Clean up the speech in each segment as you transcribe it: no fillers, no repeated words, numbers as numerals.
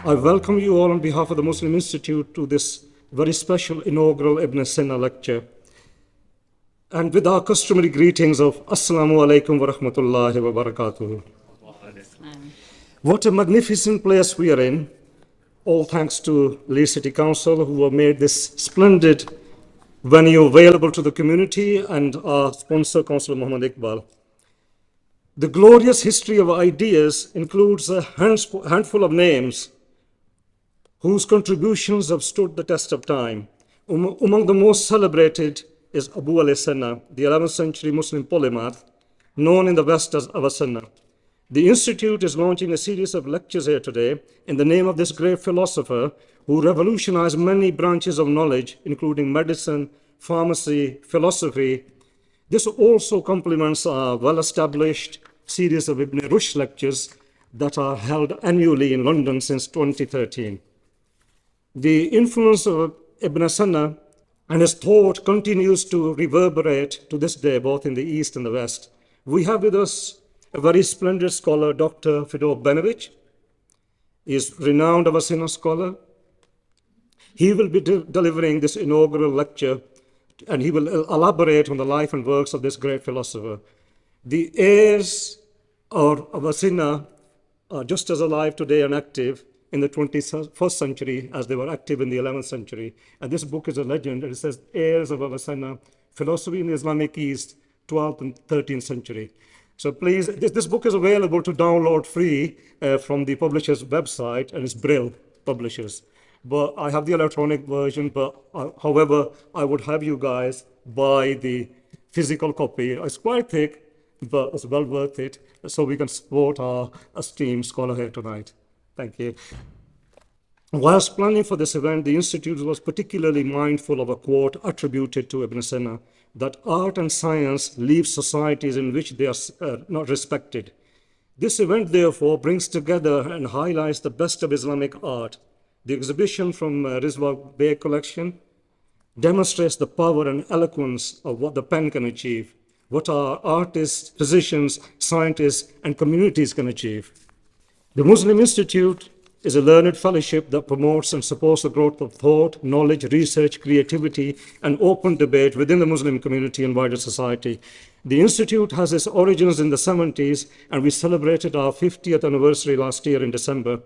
I welcome you all on behalf of the Muslim Institute to this very special inaugural Ibn Sina lecture. And with our customary greetings of Assalamu alaikum wa rahmatullahi wa barakatuh. What a magnificent place we are in. All thanks to Leeds City Council who have made this splendid venue available to the community and our sponsor, Councillor Muhammad Iqbal. The glorious history of ideas includes a handful of names whose contributions have stood the test of time. Among the most celebrated is Abu Avicenna, the 11th century Muslim polymath, known in the West as Avicenna. The Institute is launching a series of lectures here today in the name of this great philosopher who revolutionized many branches of knowledge, including medicine, pharmacy, philosophy. This also complements our well-established series of Ibn Rushd lectures that are held annually in London since 2013. The influence of Ibn Sina and his thought continues to reverberate to this day, both in the East and the West. We have with us a very splendid scholar, Dr. Fedor Benevich. He is renowned Avicenna scholar. He will be delivering this inaugural lecture, and he will elaborate on the life and works of this great philosopher. The heirs of Avicenna are just as alive today and active in the 21st century as they were active in the 11th century. And this book is a legend, and it says heirs of Avicenna, Philosophy in the Islamic East, 12th and 13th century. So please, this book is available to download free from the publisher's website, and it's Brill Publishers. But I have the electronic version, but however, I would have you guys buy the physical copy. It's quite thick, but it's well worth it, so we can support our esteemed scholar here tonight. Thank you. Whilst planning for this event, the Institute was particularly mindful of a quote attributed to Ibn Sina, that art and science leave societies in which they are not respected. This event, therefore, brings together and highlights the best of Islamic art. The exhibition from Baig Collection demonstrates the power and eloquence of what the pen can achieve, what our artists, physicians, scientists, and communities can achieve. The Muslim Institute is a learned fellowship that promotes and supports the growth of thought, knowledge, research, creativity, and open debate within the Muslim community and wider society. The Institute has its origins in the 70s, and we celebrated our 50th anniversary last year in December.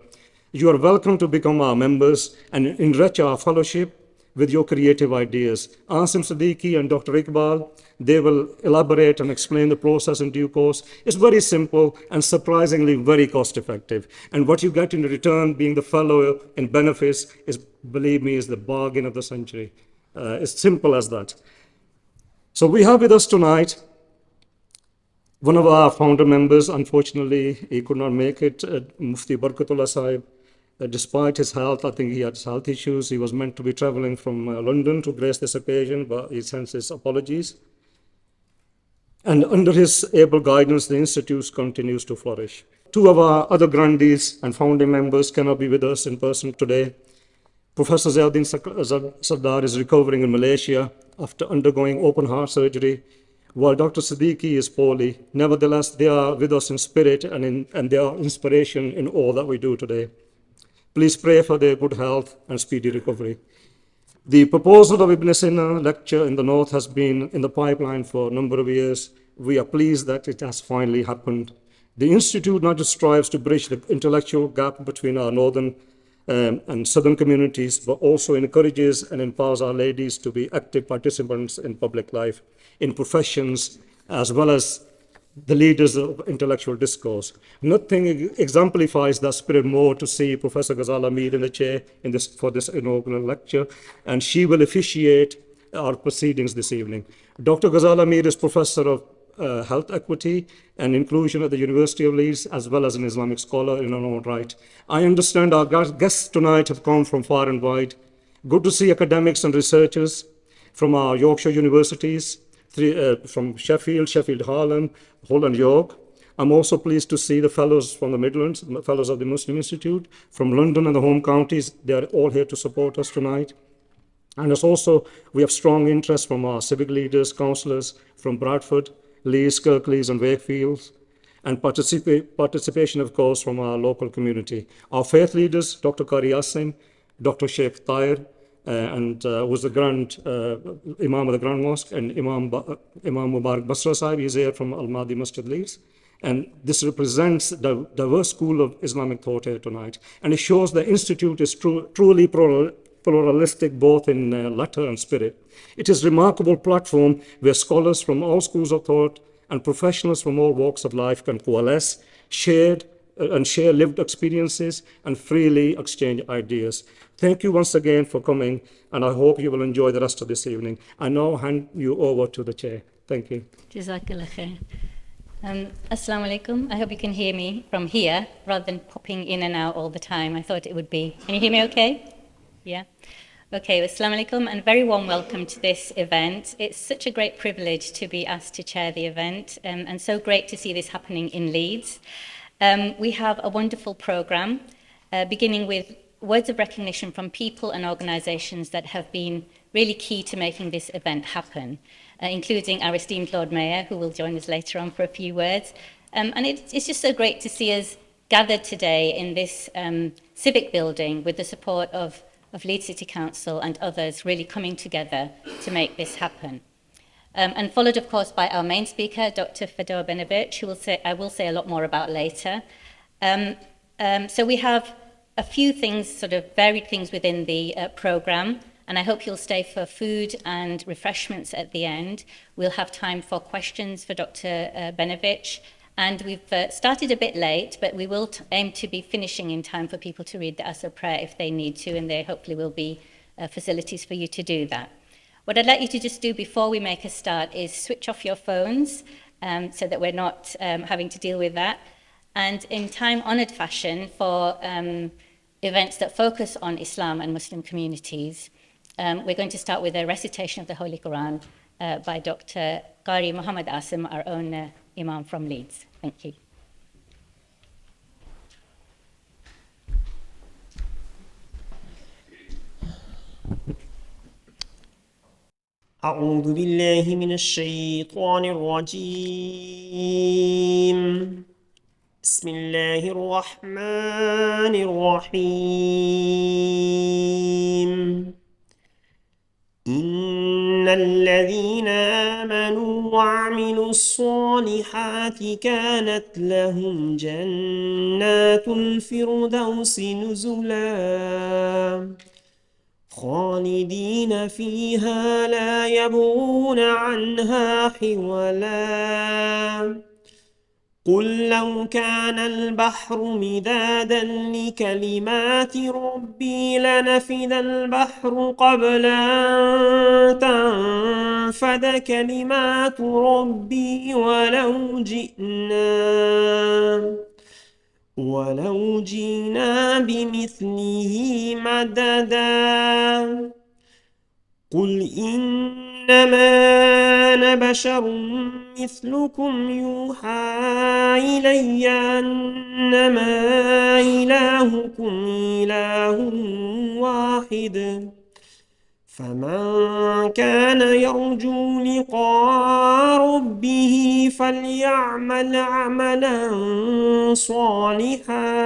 You are welcome to become our members and enrich our fellowship with your creative ideas. Asim Siddiqui and Dr. Iqbal, they will elaborate and explain the process in due course. It's very simple and surprisingly very cost effective. And what you get in return, being the fellow in benefits, is, believe me, is the bargain of the century. It's simple as that. So we have with us tonight one of our founder members. Unfortunately, he could not make it, Mufti Barkatullah Sahib. Despite his health, I think he had health issues. He was meant to be traveling from London to grace this occasion, but he sends his apologies. And under his able guidance, the Institute continues to flourish. Two of our other grandees and founding members cannot be with us in person today. Professor Zainuddin Sardar is recovering in Malaysia after undergoing open heart surgery, while Dr. Siddiqui is poorly. Nevertheless, they are with us in spirit and they are inspiration in all that we do today. Please pray for their good health and speedy recovery. The proposal of Ibn Sina lecture in the North has been in the pipeline for a number of years. We are pleased that it has finally happened. The Institute not just strives to bridge the intellectual gap between our northern and southern communities, but also encourages and empowers our ladies to be active participants in public life, in professions, as well as the leaders of intellectual discourse. Nothing exemplifies that spirit more to see Professor Ghazala Mead in the chair for this inaugural lecture, and she will officiate our proceedings this evening. Dr. Ghazala Mead is Professor of Health Equity and Inclusion at the University of Leeds, as well as an Islamic scholar in her own right. I understand our guests tonight have come from far and wide. Good to see academics and researchers from our Yorkshire universities, from Sheffield, Hull and York. I'm also pleased to see the fellows from the Midlands, fellows of the Muslim Institute, from London and the home counties. They are all here to support us tonight. And it's also, we have strong interest from our civic leaders, councillors from Bradford, Leeds, Kirklees and Wakefield. and participation, of course, from our local community. Our faith leaders, Dr. Qari Asim, Dr. Sheikh Tahir, and was the Grand Imam of the Grand Mosque, and Imam Mubarak Basra Sahib, he's here from Al-Mahdi Masjid Leeds. And this represents the diverse school of Islamic thought here tonight. And it shows the Institute is truly pluralistic, both in letter and spirit. It is a remarkable platform where scholars from all schools of thought and professionals from all walks of life can coalesce, share lived experiences, and freely exchange ideas. Thank you once again for coming, and I hope you will enjoy the rest of this evening. I now hand you over to the chair. Thank you. Jazakallah khair. Assalamu alaikum. I hope you can hear me from here rather than popping in and out all the time. I thought it would be. Can you hear me okay? Yeah? Okay, assalamu alaikum, and a very warm welcome to this event. It's such a great privilege to be asked to chair the event, and so great to see this happening in Leeds. We have a wonderful programme, beginning with words of recognition from people and organisations that have been really key to making this event happen, including our esteemed Lord Mayor, who will join us later on for a few words. And it's just so great to see us gathered today in this civic building with the support of Leeds City Council and others really coming together to make this happen. And followed, of course, by our main speaker, Dr. Fedor Benevich, who I will say a lot more about later. So we have a few things, sort of varied things within the programme, and I hope you'll stay for food and refreshments at the end. We'll have time for questions for Dr. Benevich, and we've started a bit late, but we will aim to be finishing in time for people to read the Asr prayer if they need to, and there hopefully will be facilities for you to do that. What I'd like you to just do before we make a start is switch off your phones so that we're not having to deal with that. And in time-honoured fashion for events that focus on Islam and Muslim communities, we're going to start with a recitation of the Holy Quran by Dr. Qari Muhammad Asim, our own Imam from Leeds. Thank you. أعوذ بالله من الشيطان الرجيم بسم الله الرحمن الرحيم إن الذين آمنوا وعملوا الصالحات كانت لهم جنات الفردوس نزلا خالدين فيها لا يبغون عنها حولا قل لو كان البحر مدادا لكلمات ربي لنفد البحر قبل أن تنفد كلمات ربي ولو جئنا بمثله مددا قل إنما أنا بشر مثلكم يوحى إلي أنما إلهكم إله واحد فمن كان يرجو لقاء ربه فليعمل عملا صالحا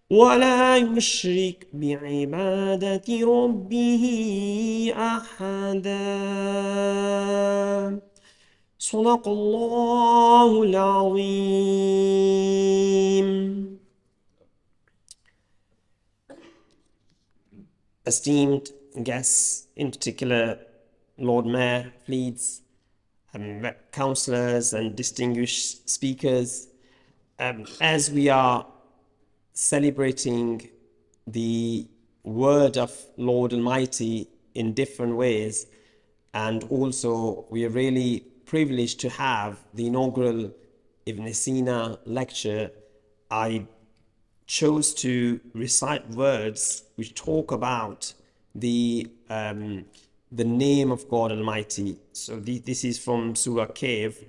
ولا يشرك بعبادة ربه أحدا صدق الله العظيم. Esteemed guests, in particular Lord Mayor of Leeds, councillors and distinguished speakers, as we are celebrating the word of Lord Almighty in different ways, and also we are really privileged to have the inaugural Ibn Sina lecture. I chose to recite words which talk about the name of God Almighty. So this is from Surah Cave,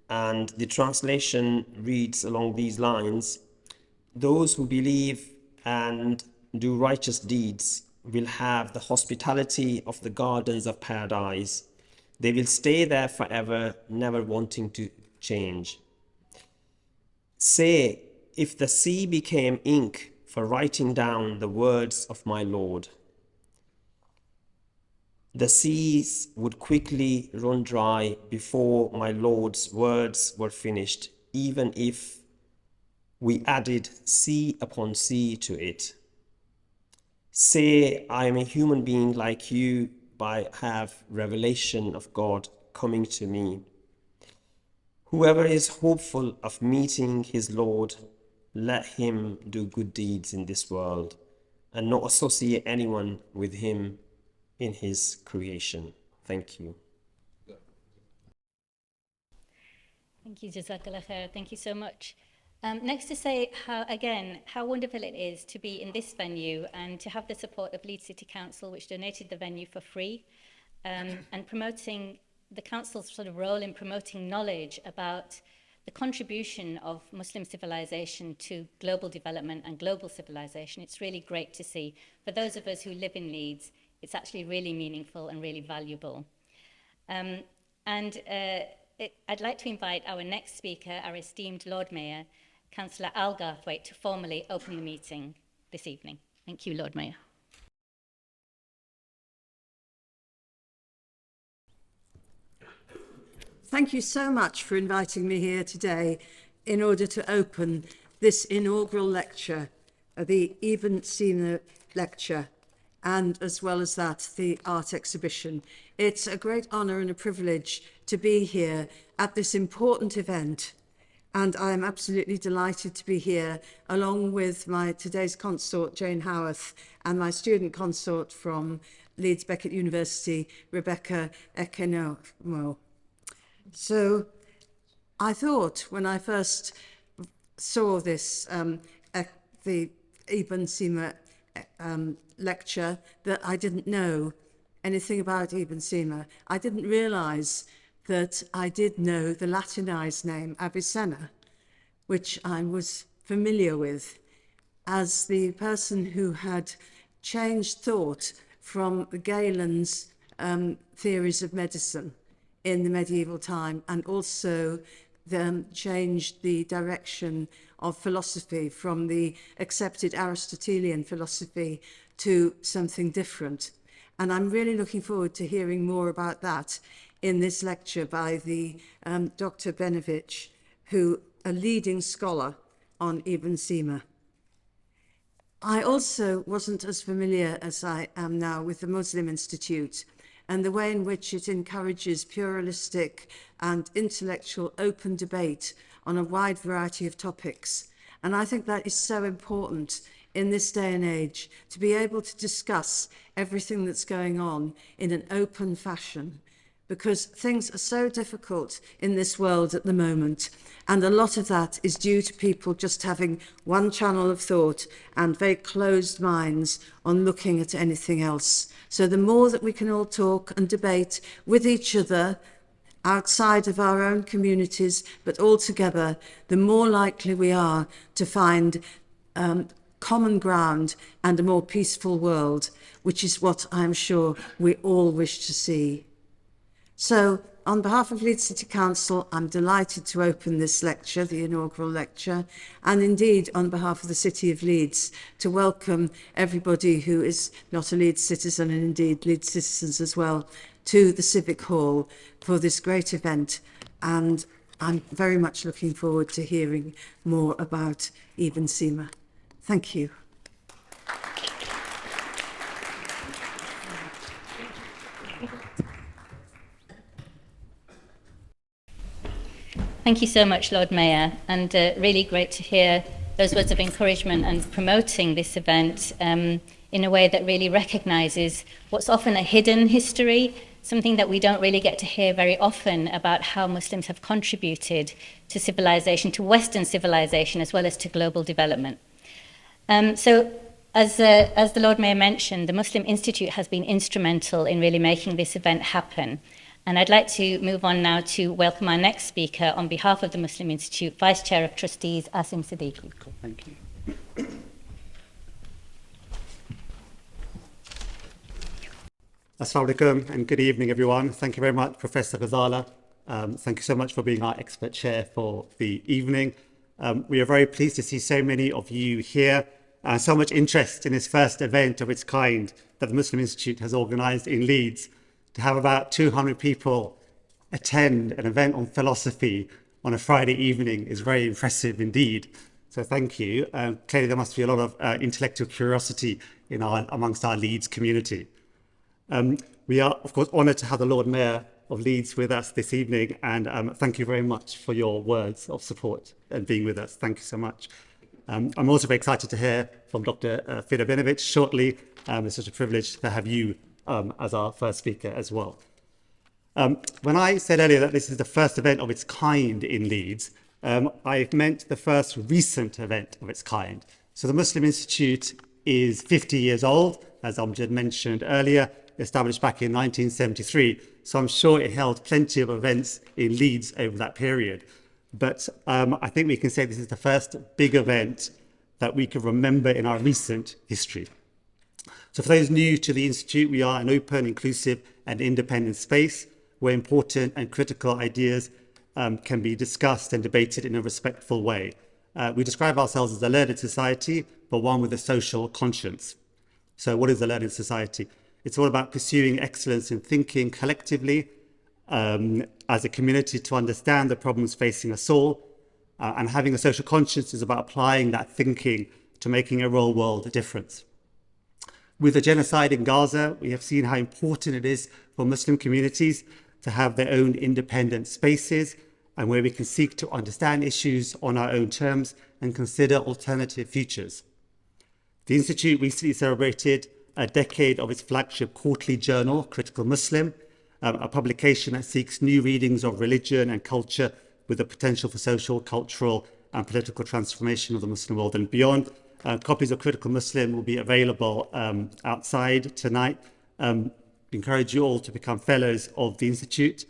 and the translation reads along these lines: those who believe and do righteous deeds will have the hospitality of the gardens of paradise. They will stay there forever, never wanting to change. Say, if the sea became ink for writing down the words of my Lord, the seas would quickly run dry before my Lord's words were finished, even if we added sea upon sea to it. Say, I am a human being like you, but I have revelation of God coming to me. Whoever is hopeful of meeting his Lord, let him do good deeds in this world and not associate anyone with him in his creation. Thank you. Thank you, Jazakallah khair. Thank you so much. Next to say how wonderful it is to be in this venue and to have the support of Leeds City Council, which donated the venue for free, and promoting the council's sort of role in promoting knowledge about the contribution of Muslim civilization to global development and global civilization. It's really great to see. For those of us who live in Leeds, it's actually really meaningful and really valuable. I'd like to invite our next speaker, our esteemed Lord Mayor, Councillor Al Garthwaite, to formally open the meeting this evening. Thank you, Lord Mayor. Thank you so much for inviting me here today in order to open this inaugural lecture, the Ibn Sina lecture, and as well as that, the art exhibition. It's a great honour and a privilege to be here at this important event, and I am absolutely delighted to be here along with my today's consort, Jane Howarth, and my student consort from Leeds Beckett University, Rebecca Ekenomo. So I thought when I first saw this, the Ibn Sina lecture, that I didn't know anything about Ibn Sina. I didn't realise that I did know the Latinized name Avicenna, which I was familiar with as the person who had changed thought from Galen's theories of medicine in the medieval time, and also changed the direction of philosophy from the accepted Aristotelian philosophy to something different. And I'm really looking forward to hearing more about that in this lecture by the Dr. Benevich, who a leading scholar on Ibn Sina. I also wasn't as familiar as I am now with the Muslim Institute and the way in which it encourages pluralistic and intellectual open debate on a wide variety of topics. And I think that is so important in this day and age, to be able to discuss everything that's going on in an open fashion, because things are so difficult in this world at the moment, and a lot of that is due to people just having one channel of thought and very closed minds on looking at anything else. So the more that we can all talk and debate with each other outside of our own communities, but all together, the more likely we are to find common ground and a more peaceful world, which is what I'm sure we all wish to see. So, on behalf of Leeds City Council, I'm delighted to open this lecture, the inaugural lecture, and indeed on behalf of the City of Leeds, to welcome everybody who is not a Leeds citizen, and indeed Leeds citizens as well, to the Civic Hall for this great event. And I'm very much looking forward to hearing more about Ibn Sina. Thank you. Thank you so much, Lord Mayor, and really great to hear those words of encouragement and promoting this event in a way that really recognises what's often a hidden history, something that we don't really get to hear very often about how Muslims have contributed to civilization, to Western civilization, as well as to global development. So, as the Lord Mayor mentioned, the Muslim Institute has been instrumental in really making this event happen. And I'd like to move on now to welcome our next speaker on behalf of the Muslim Institute, Vice Chair of Trustees, Asim Siddiqui. Thank you. Assalamu alaikum and good evening, everyone. Thank you very much, Professor Ghazala. Thank you so much for being our expert chair for the evening. We are very pleased to see so many of you here and so much interest in this first event of its kind that the Muslim Institute has organised in Leeds. To have about 200 people attend an event on philosophy on a Friday evening is very impressive indeed. So thank you. Clearly there must be a lot of intellectual curiosity amongst our Leeds community. We are, of course, honoured to have the Lord Mayor of Leeds with us this evening, and thank you very much for your words of support and being with us. Thank you so much. I'm also very excited to hear from Dr. Fedor Benevich shortly. It's such a privilege to have you as our first speaker as well. When I said earlier that this is the first event of its kind in Leeds, I meant the first recent event of its kind. So the Muslim Institute is 50 years old, as Amjad mentioned earlier, established back in 1973. So I'm sure it held plenty of events in Leeds over that period. But I think we can say this is the first big event that we can remember in our recent history. So for those new to the Institute, we are an open, inclusive and independent space where important and critical ideas can be discussed and debated in a respectful way. We describe ourselves as a learned society, but one with a social conscience. So what is a learned society? It's all about pursuing excellence in thinking collectively as a community to understand the problems facing us all. And having a social conscience is about applying that thinking to making a real world difference. With the genocide in Gaza, we have seen how important it is for Muslim communities to have their own independent spaces and where we can seek to understand issues on our own terms and consider alternative futures. The Institute recently celebrated a decade of its flagship quarterly journal, Critical Muslim, a publication that seeks new readings of religion and culture with the potential for social, cultural and political transformation of the Muslim world and beyond. Copies of Critical Muslim will be available outside tonight. Encourage you all to become fellows of the Institute,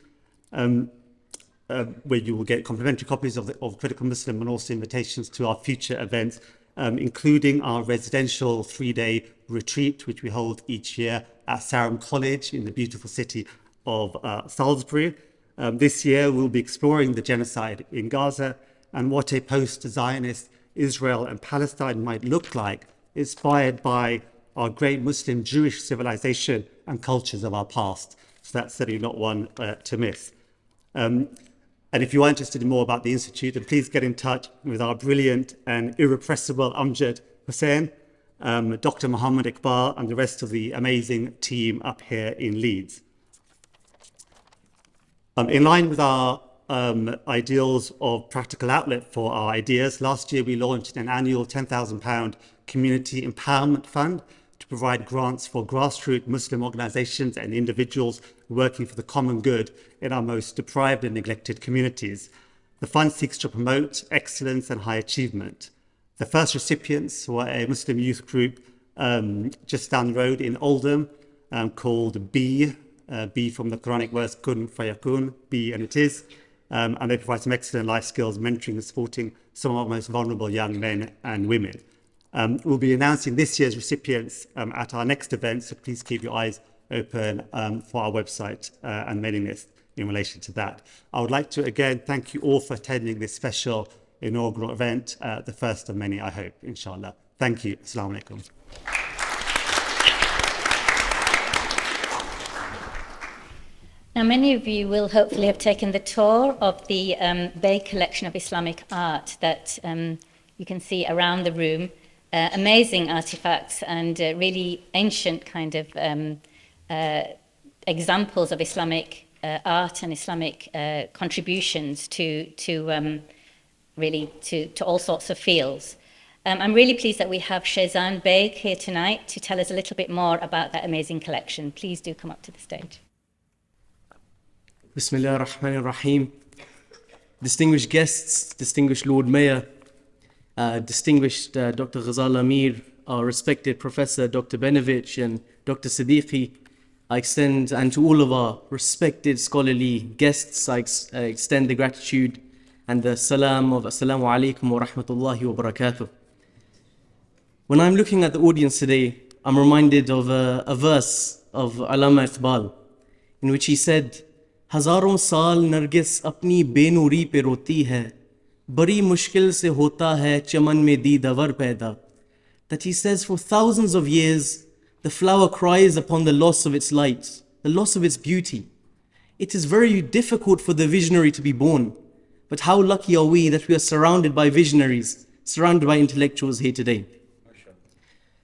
where you will get complimentary copies of Critical Muslim and also invitations to our future events, including our residential 3-day retreat, which we hold each year at Sarum College in the beautiful city of Salisbury. This year, we'll be exploring the genocide in Gaza and what a post-Zionist Israel and Palestine might look like, inspired by our great Muslim Jewish civilization and cultures of our past. So that's certainly not one to miss. And if you are interested in more about the Institute, then please get in touch with our brilliant and irrepressible Amjad Hussain, Dr. Muhammad Iqbal, and the rest of the amazing team up here in Leeds. In line with our ideals of practical outlet for our ideas, last year we launched an annual £10,000 community empowerment fund to provide grants for grassroots Muslim organisations and individuals working for the common good in our most deprived and neglected communities. The fund seeks to promote excellence and high achievement. The first recipients were a Muslim youth group just down the road in Oldham called B from the Quranic verse Kun Fayakun, be and it is. And they provide some excellent life skills, mentoring and supporting some of our most vulnerable young men and women. We'll be announcing this year's recipients at our next event, so please keep your eyes open for our website and mailing list in relation to that. I would like to again thank you all for attending this special inaugural event, the first of many, I hope, inshallah. Thank you. Assalamu alaikum. Now, many of you will hopefully have taken the tour of the Baig Collection of Islamic art that you can see around the room. Amazing artifacts and really ancient kind of examples of Islamic art and Islamic contributions to all sorts of fields. I'm really pleased that we have Shehzan Baig here tonight to tell us a little bit more about that amazing collection. Please do come up to the stage. Bismillah ar-Rahman ar-Rahim. Distinguished guests, distinguished Lord Mayor, distinguished Dr. Ghazal Amir, our respected Professor Dr. Benevich and Dr. Siddiqui, I extend, and to all of our respected scholarly guests, I extend the gratitude and the salam of Assalamu alaikum wa rahmatullahi wa barakatuh. When I'm looking at the audience today, I'm reminded of a verse of Allama Iqbal, in which he said, हजारों साल नरगिस अपनी बेनूरी पे रोती है Bari mushkil se hota hai chaman mein deedawar paida. That he says for thousands of years, the flower cries upon the loss of its light, the loss of its beauty. It is very difficult for the visionary to be born. But how lucky are we that we are surrounded by visionaries, surrounded by intellectuals here today.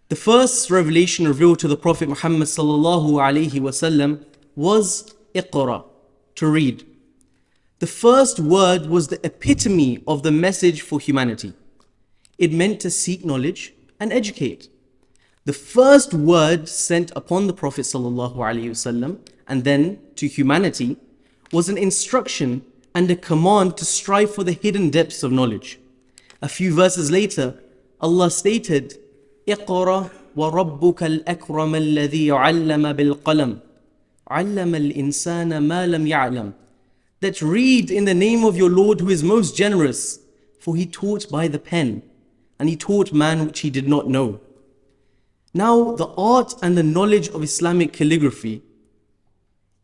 The first revelation revealed to the Prophet Muhammad sallallahu alaihi wasallam was Iqra, to read. The first word was the epitome of the message for humanity. It meant to seek knowledge and educate. The first word sent upon the Prophet sallallahu alaihi wasallam and then to humanity was an instruction and a command to strive for the hidden depths of knowledge. A few verses later, Allah stated, اقرأ وربك الأكرم الذي علم بالقلم علم الإنسان ما لم يعلم. That read in the name of your Lord who is most generous, for he taught by the pen, and he taught man which he did not know. Now, the art and the knowledge of Islamic calligraphy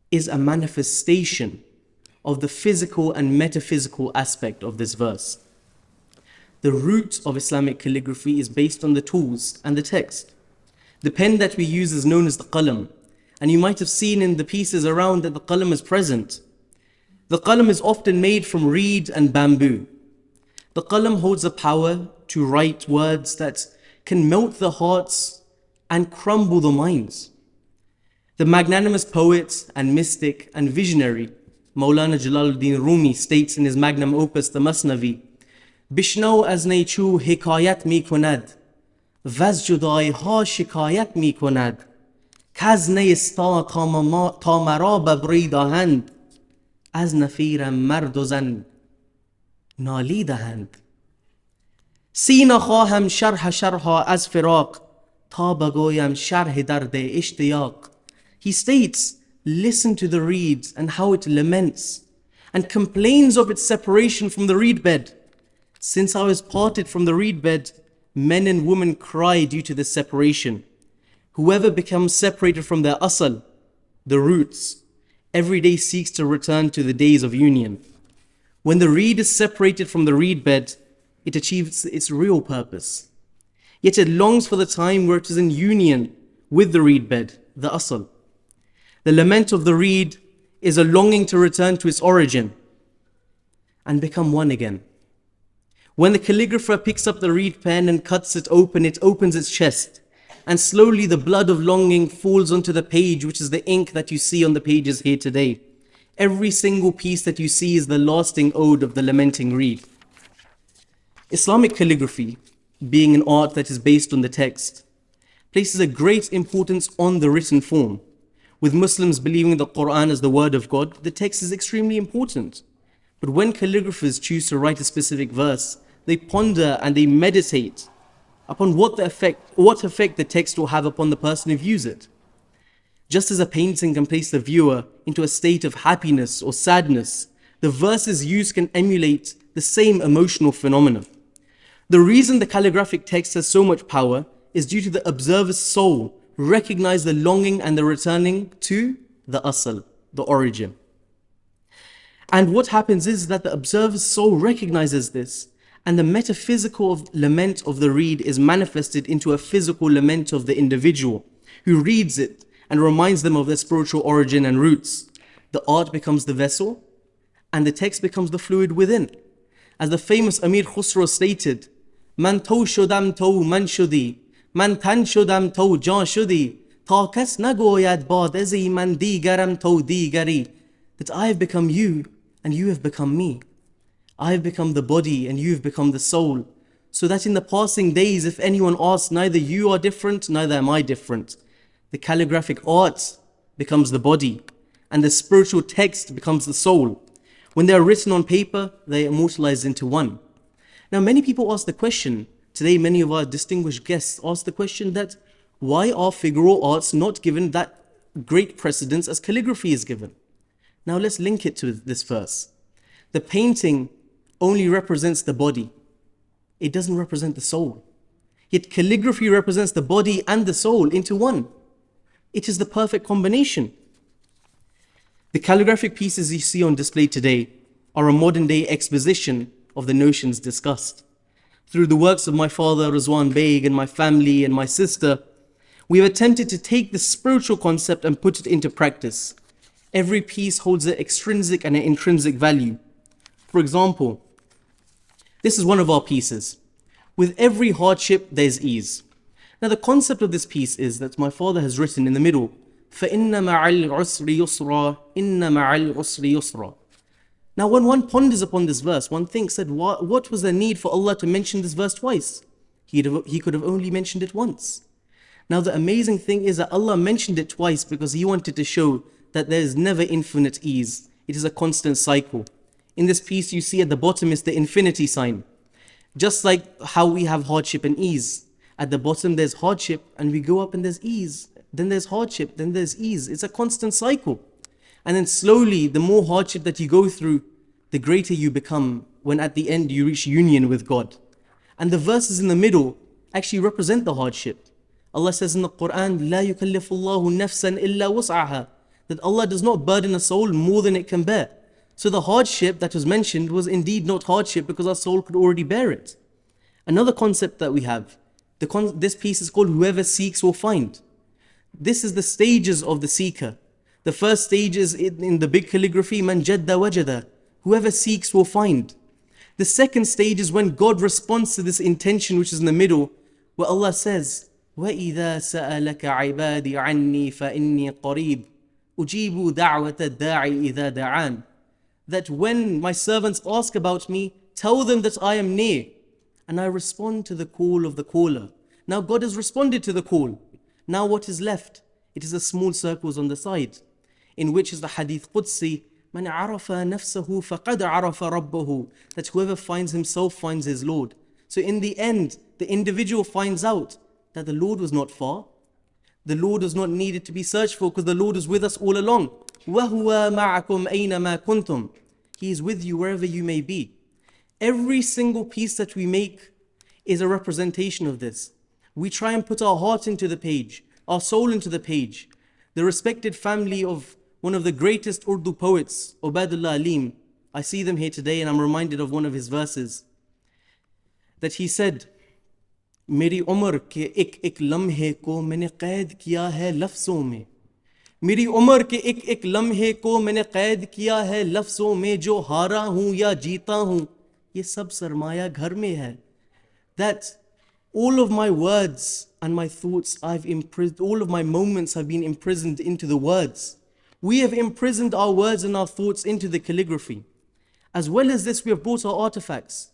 is a manifestation of the physical and metaphysical aspect of this verse. The root of Islamic calligraphy is based on the tools and the text. The pen that we use is known as the qalam, and you might have seen in the pieces around that the qalam is present. The qalam is often made from reed and bamboo. The qalam holds the power to write words that can melt the hearts and crumble the minds. The magnanimous poet and mystic and visionary Maulana Jalaluddin Rumi states in his magnum opus, the Masnavi, Bishno az neichu hikayat mi konad, vaz judai ha shikayat mi konad, kaz neista tamara babridahand, az nafiram mardozan nalidahand. Sīnā khaham sharha az firaq, ta bagoyam sharh darde ishtiyaq. He states, listen to the reed and how it laments and complains of its separation from the reed bed. Since I was parted from the reed bed, men and women cry due to this separation. Whoever becomes separated from their asal, the roots, every day seeks to return to the days of union. When the reed is separated from the reed bed, it achieves its real purpose. Yet it longs for the time where it is in union with the reed bed, the asal. The lament of the reed is a longing to return to its origin and become one again. When the calligrapher picks up the reed pen and cuts it opens its chest, and slowly the blood of longing falls onto the page, which is the ink that you see on the pages here today. Every single piece that you see is the lasting ode of the lamenting reed. Islamic calligraphy, being an art that is based on the text, places a great importance on the written form. With Muslims believing the Quran as the word of God, the text is extremely important. But when calligraphers choose to write a specific verse, they ponder and they meditate upon what effect the text will have upon the person who views it. Just as a painting can place the viewer into a state of happiness or sadness, the verses used can emulate the same emotional phenomena. The reason the calligraphic text has so much power is due to the observer's soul recognize the longing and the returning to the asal, the origin. And what happens is that the observer's soul recognizes this, and the metaphysical lament of the reed is manifested into a physical lament of the individual who reads it and reminds them of their spiritual origin and roots. The art becomes the vessel, and the text becomes the fluid within. As the famous Amir Khusro stated, Man to shodam to man shudi, man tan shodam to jan shudi, ta kas nagoyad bad ezi man digaram to digari. That I have become you and you have become me. I have become the body and you have become the soul. So that in the passing days, if anyone asks, neither you are different, neither am I different. The calligraphic art becomes the body and the spiritual text becomes the soul. When they are written on paper, they are immortalized into one. Now, many people ask the question, today many of our distinguished guests ask the question that why are figural arts not given that great precedence as calligraphy is given? Now let's link it to this verse. The painting only represents the body. It doesn't represent the soul. Yet calligraphy represents the body and the soul into one. It is the perfect combination. The calligraphic pieces you see on display today are a modern day exposition of the notions discussed. Through the works of my father, Rizwan Baig, and my family and my sister, we have attempted to take this spiritual concept and put it into practice. Every piece holds an extrinsic and an intrinsic value. For example, this is one of our pieces. With every hardship, there's ease. Now the concept of this piece is that my father has written in the middle, فَإِنَّ مَعَ الْعُسْرِ يُسْرًا إِنَّ مَعَ الْعُسْرِ يُسْرًا. Now when one ponders upon this verse, one thinks that what was the need for Allah to mention this verse twice? He could have only mentioned it once. Now the amazing thing is that Allah mentioned it twice because He wanted to show that there is never infinite ease. It is a constant cycle. In this piece you see at the bottom is the infinity sign. Just like how we have hardship and ease. At the bottom there's hardship and we go up and there's ease. Then there's hardship, then there's ease. It's a constant cycle. And then slowly, the more hardship that you go through, the greater you become when at the end you reach union with God. And the verses in the middle actually represent the hardship. Allah says in the Quran, لا يكلف الله نفسا إلا وسعها, that Allah does not burden a soul more than it can bear. So the hardship that was mentioned was indeed not hardship because our soul could already bear it. Another concept that we have, this piece is called whoever seeks will find. This is the stages of the seeker. The first stage is in the big calligraphy, man jadda wajada, whoever seeks will find. The second stage is when God responds to this intention which is in the middle, where Allah says, وَإِذَا سَأَلَكَ عِبَادِي عَنِّي فَإِنِّي قَرِيبٌ أُجِيبُ دَعْوَةَ الدَّاعِ إِذَا دَعَانِ. That when my servants ask about me, tell them that I am near, and I respond to the call of the caller. Now God has responded to the call. Now what is left? It is the small circles on the side, in which is the Hadith Qudsi, مَنْ عَرَفَ نَفْسَهُ فَقَدْ عَرَفَ رَبَّهُ, that whoever finds himself finds his Lord. So in the end, the individual finds out that the Lord was not far. The Lord was not needed to be searched for because the Lord is with us all along. وَهُوَ مَعَكُمْ أَيْنَمَا كُنْتُمْ. He is with you wherever you may be. Every single piece that we make is a representation of this. We try and put our heart into the page, our soul into the page. The respected family of one of the greatest Urdu poets, Ubaidullah Alim, I see them here today and I'm reminded of one of his verses. That he said, मेरी उम्र के एक एक लम्हे को मैंने कैद किया है लफ्ज़ों में. मेरी उम्र के एक एक लम्हे को मैंने कैद किया है लफ्ज़ों में, जो हारा हूँ या जीता हूँ ये सब सरमाया घर में है. That all of my words and my thoughts I've imprisoned, all of my moments have been imprisoned into the words. We have imprisoned our words and our thoughts into the calligraphy. As well as this, we have brought our artifacts.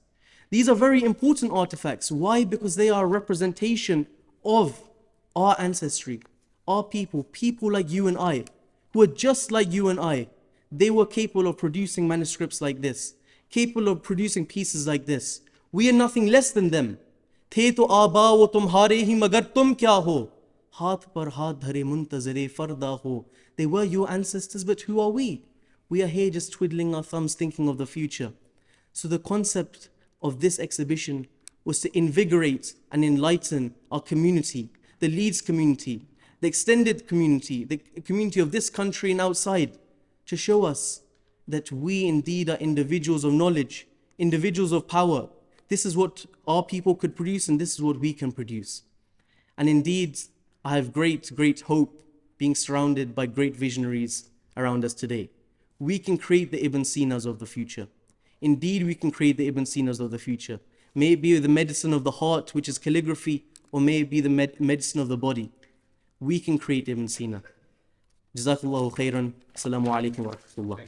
These are very important artifacts. Why? Because they are a representation of our ancestry, our people like you and I, who are just like you and I. They were capable of producing manuscripts like this, capable of producing pieces like this. We are nothing less than them. थे तो आबा वो तुम्हारे ही मगर तुम क्या हो, हाथ पर हाथ धरे मुंतज़रे फरदा हो. They were your ancestors, but who are we? We are here just twiddling our thumbs thinking of the future. So the concept of this exhibition was to invigorate and enlighten our community, the Leeds community, the extended community, the community of this country and outside, to show us that we indeed are individuals of knowledge, individuals of power. This is what our people could produce and this is what we can produce. And indeed, I have great, great hope being surrounded by great visionaries around us today. We can create the Ibn Sinas of the future. Indeed, we can create the Ibn Sinas of the future. May it be the medicine of the heart, which is calligraphy, or may it be the medicine of the body. We can create Ibn Sina. Jazakallahu khairan. Assalamu alaikum wa rahmatullah.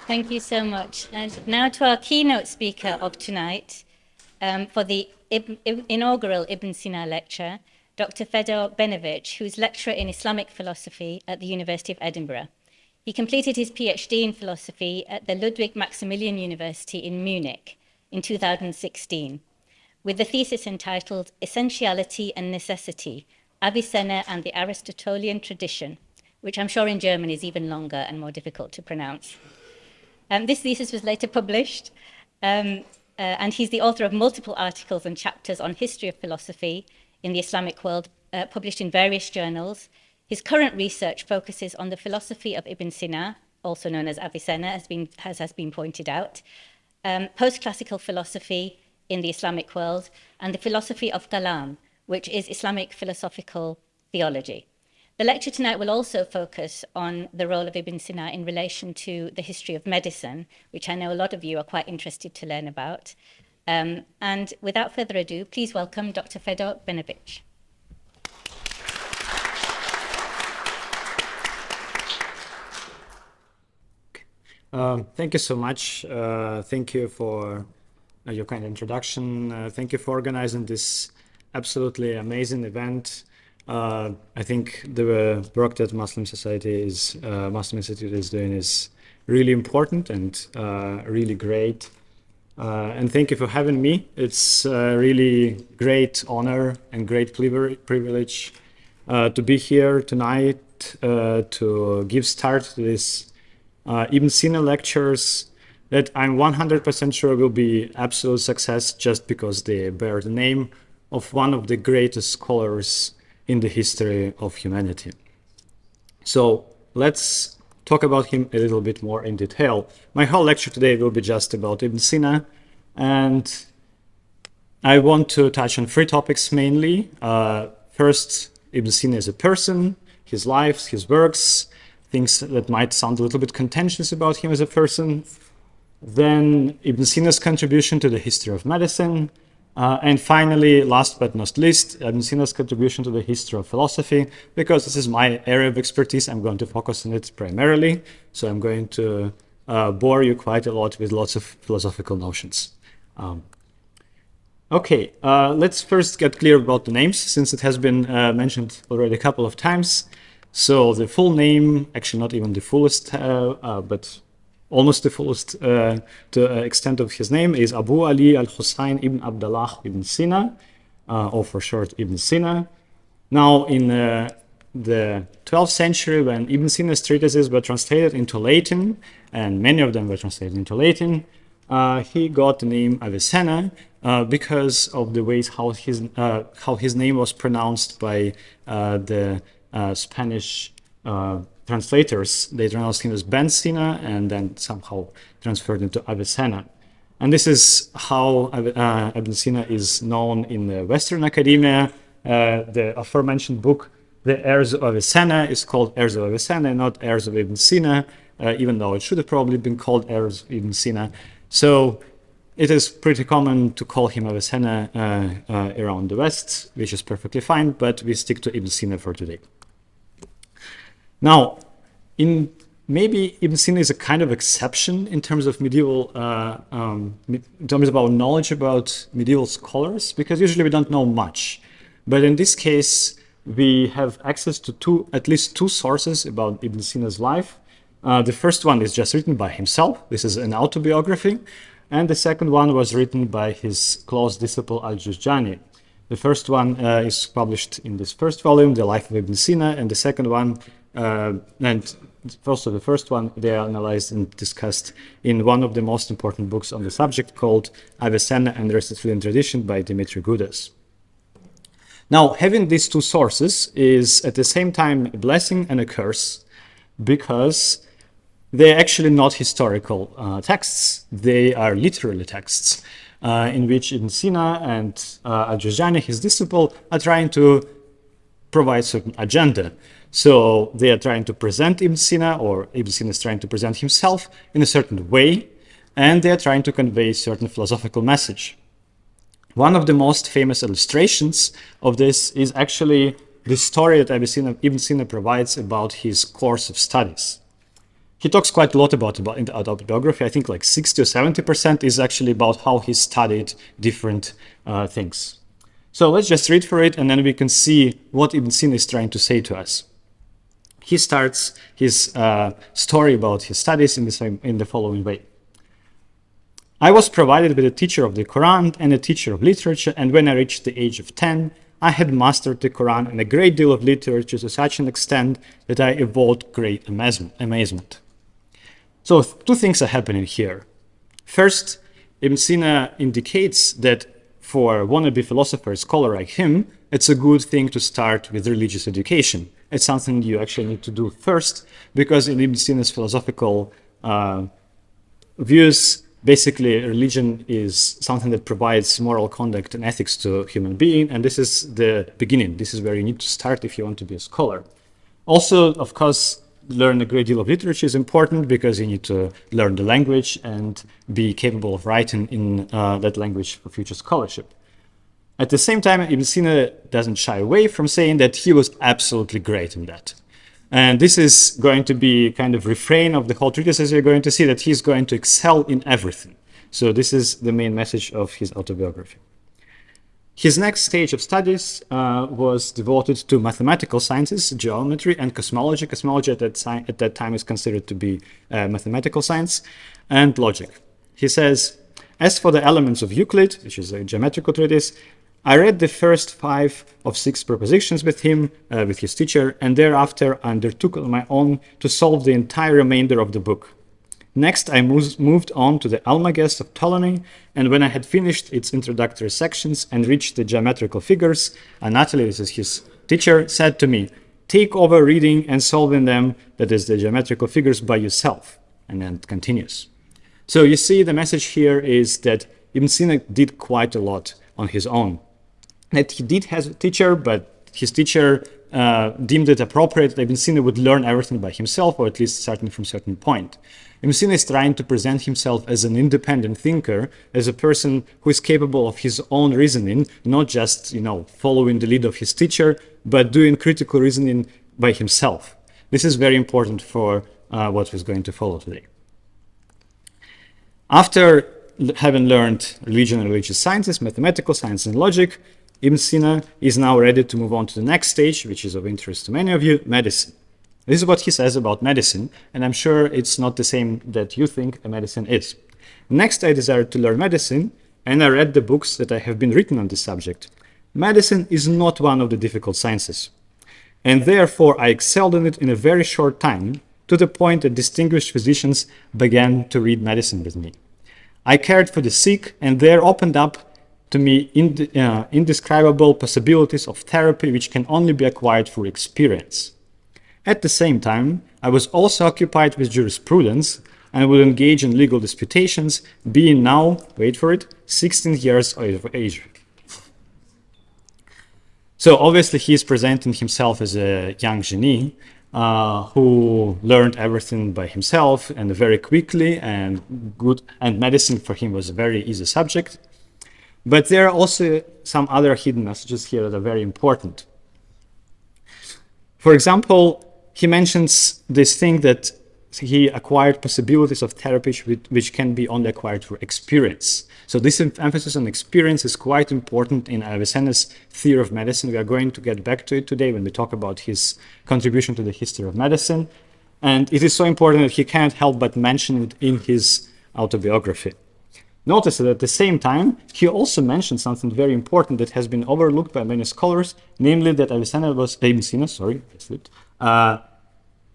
Thank you so much. And now to our keynote speaker of tonight for the inaugural Ibn Sina lecture, Dr. Fedor Benevich, who's lecturer in Islamic Philosophy at the University of Edinburgh. He completed his PhD in philosophy at the Ludwig Maximilian University in Munich in 2016, with the thesis entitled Essentiality and Necessity, Avicenna and the Aristotelian Tradition, which I'm sure in German is even longer and more difficult to pronounce. This thesis was later published, and he's the author of multiple articles and chapters on history of philosophy in the Islamic world, published in various journals. His current research focuses on the philosophy of Ibn Sina, also known as Avicenna, as has been pointed out, post-classical philosophy in the Islamic world, and the philosophy of Kalam, which is Islamic philosophical theology. The lecture tonight will also focus on the role of Ibn Sina in relation to the history of medicine, which I know a lot of you are quite interested to learn about. And without further ado, please welcome Dr. Fedor Benevich. Thank you so much. Thank you for your kind introduction. Thank you for organizing this absolutely amazing event. I think the work that Muslim Institute is doing is really important and really great. And thank you for having me. It's a really great honor and great privilege to be here tonight to give start to this Ibn Sina lectures that I'm 100% sure will be absolute success just because they bear the name of one of the greatest scholars in the history of humanity. So let's talk about him a little bit more in detail. My whole lecture today will be just about Ibn Sina, and I want to touch on three topics mainly. First, Ibn Sina as a person, his life, his works, things that might sound a little bit contentious about him as a person. Then Ibn Sina's contribution to the history of medicine. And finally, last but not least, Ibn Sina's contribution to the history of philosophy. Because this is my area of expertise, I'm going to focus on it primarily. So I'm going to bore you quite a lot with lots of philosophical notions. Okay, let's first get clear about the names, since it has been mentioned already a couple of times. So the full name, actually not even the fullest, but almost the fullest extent of his name, is Abu Ali al-Husayn ibn Abdullah ibn Sina, or for short Ibn Sina. Now in the 12th century, when Ibn Sina's treatises were translated into Latin, and many of them were translated into Latin, he got the name Avicenna because of the ways how his name was pronounced by the Spanish translators. They pronounced him as Ben Sina and then somehow transferred into Avicenna. And this is how Ibn Sina is known in the Western academia. The aforementioned book, The Heirs of Avicenna, is called Heirs of Avicenna, not Heirs of Ibn Sina, even though it should have probably been called Heirs of Ibn Sina. So it is pretty common to call him Avicenna around the West, which is perfectly fine, but we stick to Ibn Sina for today. Now, maybe Ibn Sina is a kind of exception in terms of medieval, in terms of our knowledge about medieval scholars, because usually we don't know much. But in this case, we have access to at least two sources about Ibn Sina's life. The first one is just written by himself. This is an autobiography. And the second one was written by his close disciple Al-Juzjani. The first one is published in this first volume, The Life of Ibn Sina, and the second one, and also the first one, they are analyzed and discussed in one of the most important books on the subject called Avicenna and Aristotelian Tradition by Dimitri Gudas. Now, having these two sources is at the same time a blessing and a curse, because they're actually not historical texts. They are literary texts in which Ibn Sina and Al-Juzjani, his disciple, are trying to provide certain agenda. So they are trying to present Ibn Sina, or Ibn Sina is trying to present himself in a certain way, and they are trying to convey a certain philosophical message. One of the most famous illustrations of this is actually the story that Ibn Sina provides about his course of studies. He talks quite a lot about in the autobiography. I think like 60 or 70% is actually about how he studied different things. So let's just read for it, and then we can see what Ibn Sina is trying to say to us. He starts his story about his studies in the following way. I was provided with a teacher of the Quran and a teacher of literature, and when I reached the age of 10, I had mastered the Quran and a great deal of literature to such an extent that I evoked great amazement. So two things are happening here. First, Ibn Sina indicates that for a wannabe philosopher, scholar like him, it's a good thing to start with religious education. It's something you actually need to do first, because in Ibn Sina's philosophical views, basically religion is something that provides moral conduct and ethics to human being, and this is the beginning. This is where you need to start if you want to be a scholar. Also, of course, learn a great deal of literature is important, because you need to learn the language and be capable of writing in that language for future scholarship. At the same time, Ibn Sina doesn't shy away from saying that he was absolutely great in that. And this is going to be kind of refrain of the whole treatise, as you're going to see, that he's going to excel in everything. So this is the main message of his autobiography. His next stage of studies was devoted to mathematical sciences, geometry, and cosmology. Cosmology at that time is considered to be mathematical science, and logic. He says, as for the elements of Euclid, which is a geometrical treatise, I read the first 5 of 6 propositions with him, with his teacher, and thereafter undertook on my own to solve the entire remainder of the book. Next, I moved on to the Almagest of Ptolemy, and when I had finished its introductory sections and reached the geometrical figures, Anatoly, this is his teacher, said to me, take over reading and solving them, that is the geometrical figures, by yourself. And then it continues. So you see, the message here is that Ibn Sina did quite a lot on his own. That he did have a teacher, but his teacher deemed it appropriate that Ibn Sina would learn everything by himself, or at least starting from a certain point. Ibn Sina is trying to present himself as an independent thinker, as a person who is capable of his own reasoning, not just, following the lead of his teacher, but doing critical reasoning by himself. This is very important for what is going to follow today. After having learned religion and religious sciences, mathematical science, and logic, Ibn Sina is now ready to move on to the next stage, which is of interest to many of you, medicine. This is what he says about medicine, and I'm sure it's not the same that you think a medicine is. Next, I desired to learn medicine, and I read the books that I have been written on this subject. Medicine is not one of the difficult sciences, and therefore I excelled in it in a very short time, to the point that distinguished physicians began to read medicine with me. I cared for the sick, and there opened up to me indescribable possibilities of therapy which can only be acquired through experience. At the same time, I was also occupied with jurisprudence and would engage in legal disputations, being now, wait for it, 16 years of age. So obviously he is presenting himself as a young genie who learned everything by himself and very quickly, and medicine for him was a very easy subject. But there are also some other hidden messages here that are very important. For example, he mentions this thing that he acquired possibilities of therapy which can be only acquired through experience. So this emphasis on experience is quite important in Avicenna's theory of medicine. We are going to get back to it today when we talk about his contribution to the history of medicine. And it is so important that he can't help but mention it in his autobiography. Notice that at the same time, he also mentioned something very important that has been overlooked by many scholars, namely that Ibn Sina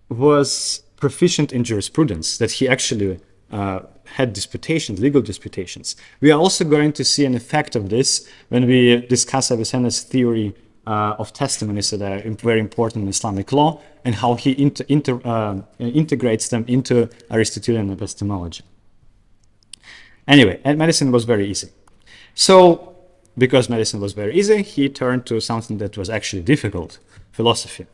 was proficient in jurisprudence, that he actually had disputations, legal disputations. We are also going to see an effect of this when we discuss Avicenna's theory of testimonies that are very important in Islamic law, and how he integrates them into Aristotelian epistemology. Anyway, and medicine was very easy. So, because medicine was very easy, he turned to something that was actually difficult, philosophy.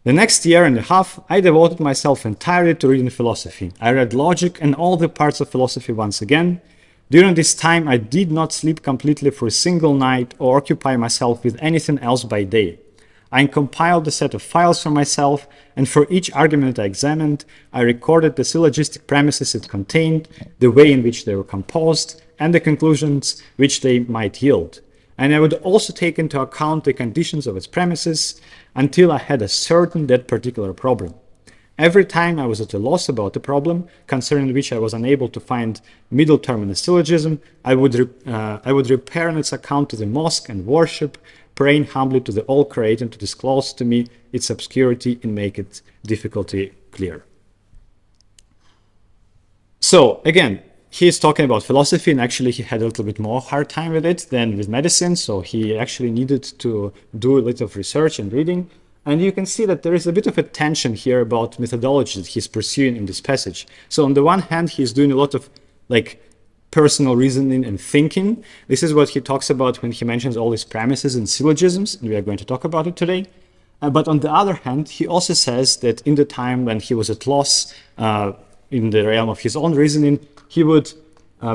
The next year and a half, I devoted myself entirely to reading philosophy. I read logic and all the parts of philosophy once again. During this time, I did not sleep completely for a single night or occupy myself with anything else by day. I compiled a set of files for myself, and for each argument I examined, I recorded the syllogistic premises it contained, the way in which they were composed, and the conclusions which they might yield. And I would also take into account the conditions of its premises until I had ascertained that particular problem. Every time I was at a loss about a problem concerning which I was unable to find middle term in the syllogism, I would repair on its account to the mosque and worship, praying humbly to the All-Creator to disclose to me its obscurity and make its difficulty clear. So again, he is talking about philosophy, and actually he had a little bit more hard time with it than with medicine, so he actually needed to do a little of research and reading. And you can see that there is a bit of a tension here about methodology that he's pursuing in this passage. So on the one hand, he's doing a lot of like personal reasoning and thinking. This is what he talks about when he mentions all his premises and syllogisms, and we are going to talk about it today. But on the other hand, he also says that in the time when he was at loss in the realm of his own reasoning, he would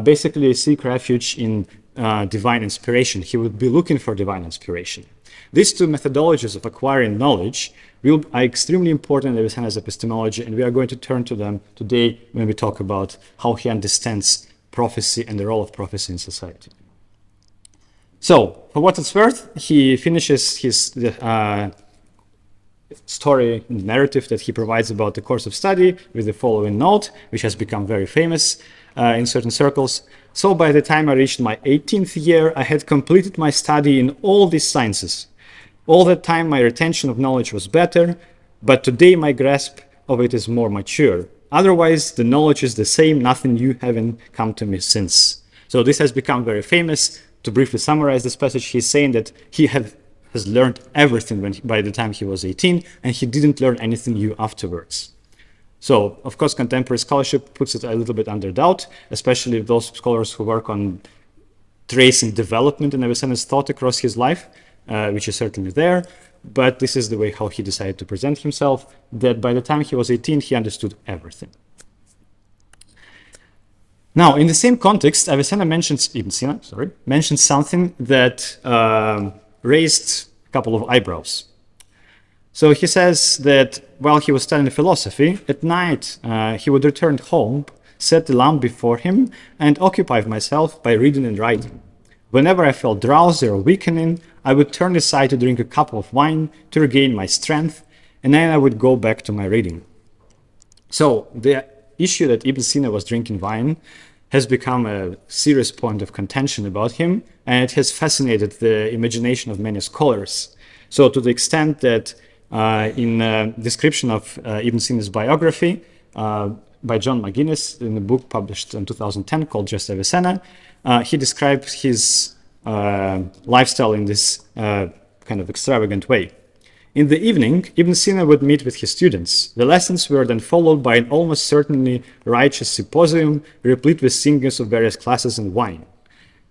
basically seek refuge in divine inspiration. He would be looking for divine inspiration. These two methodologies of acquiring knowledge are extremely important in Avicenna's epistemology, and we are going to turn to them today when we talk about how he understands prophecy and the role of prophecy in society. So, for what it's worth, he finishes his story and narrative that he provides about the course of study with the following note, which has become very famous in certain circles. So by the time I reached my 18th year, I had completed my study in all these sciences. All that time my retention of knowledge was better, but today my grasp of it is more mature. Otherwise, the knowledge is the same, nothing new having come to me since. So this has become very famous. To briefly summarize this passage, he's saying that he has learned everything by the time he was 18, and he didn't learn anything new afterwards. So, of course, contemporary scholarship puts it a little bit under doubt, especially those scholars who work on tracing development in Avicenna's thought across his life, which is certainly there. But this is the way how he decided to present himself, that by the time he was 18, he understood everything. Now, in the same context, Avicenna mentions, Ibn Sina, mentions something that raised a couple of eyebrows. So he says that while he was studying philosophy, at night he would return home, set the lamp before him, and occupy myself by reading and writing. Whenever I felt drowsy or weakening, I would turn aside to drink a cup of wine to regain my strength, and then I would go back to my reading. So the issue that Ibn Sina was drinking wine has become a serious point of contention about him, and it has fascinated the imagination of many scholars. So to the extent that in a description of Ibn Sina's biography by John McGuinness in a book published in 2010 called Just Avicenna, he describes his lifestyle in this kind of extravagant way. In the evening, Ibn Sina would meet with his students. The lessons were then followed by an almost certainly righteous symposium, replete with singers of various classes and wine.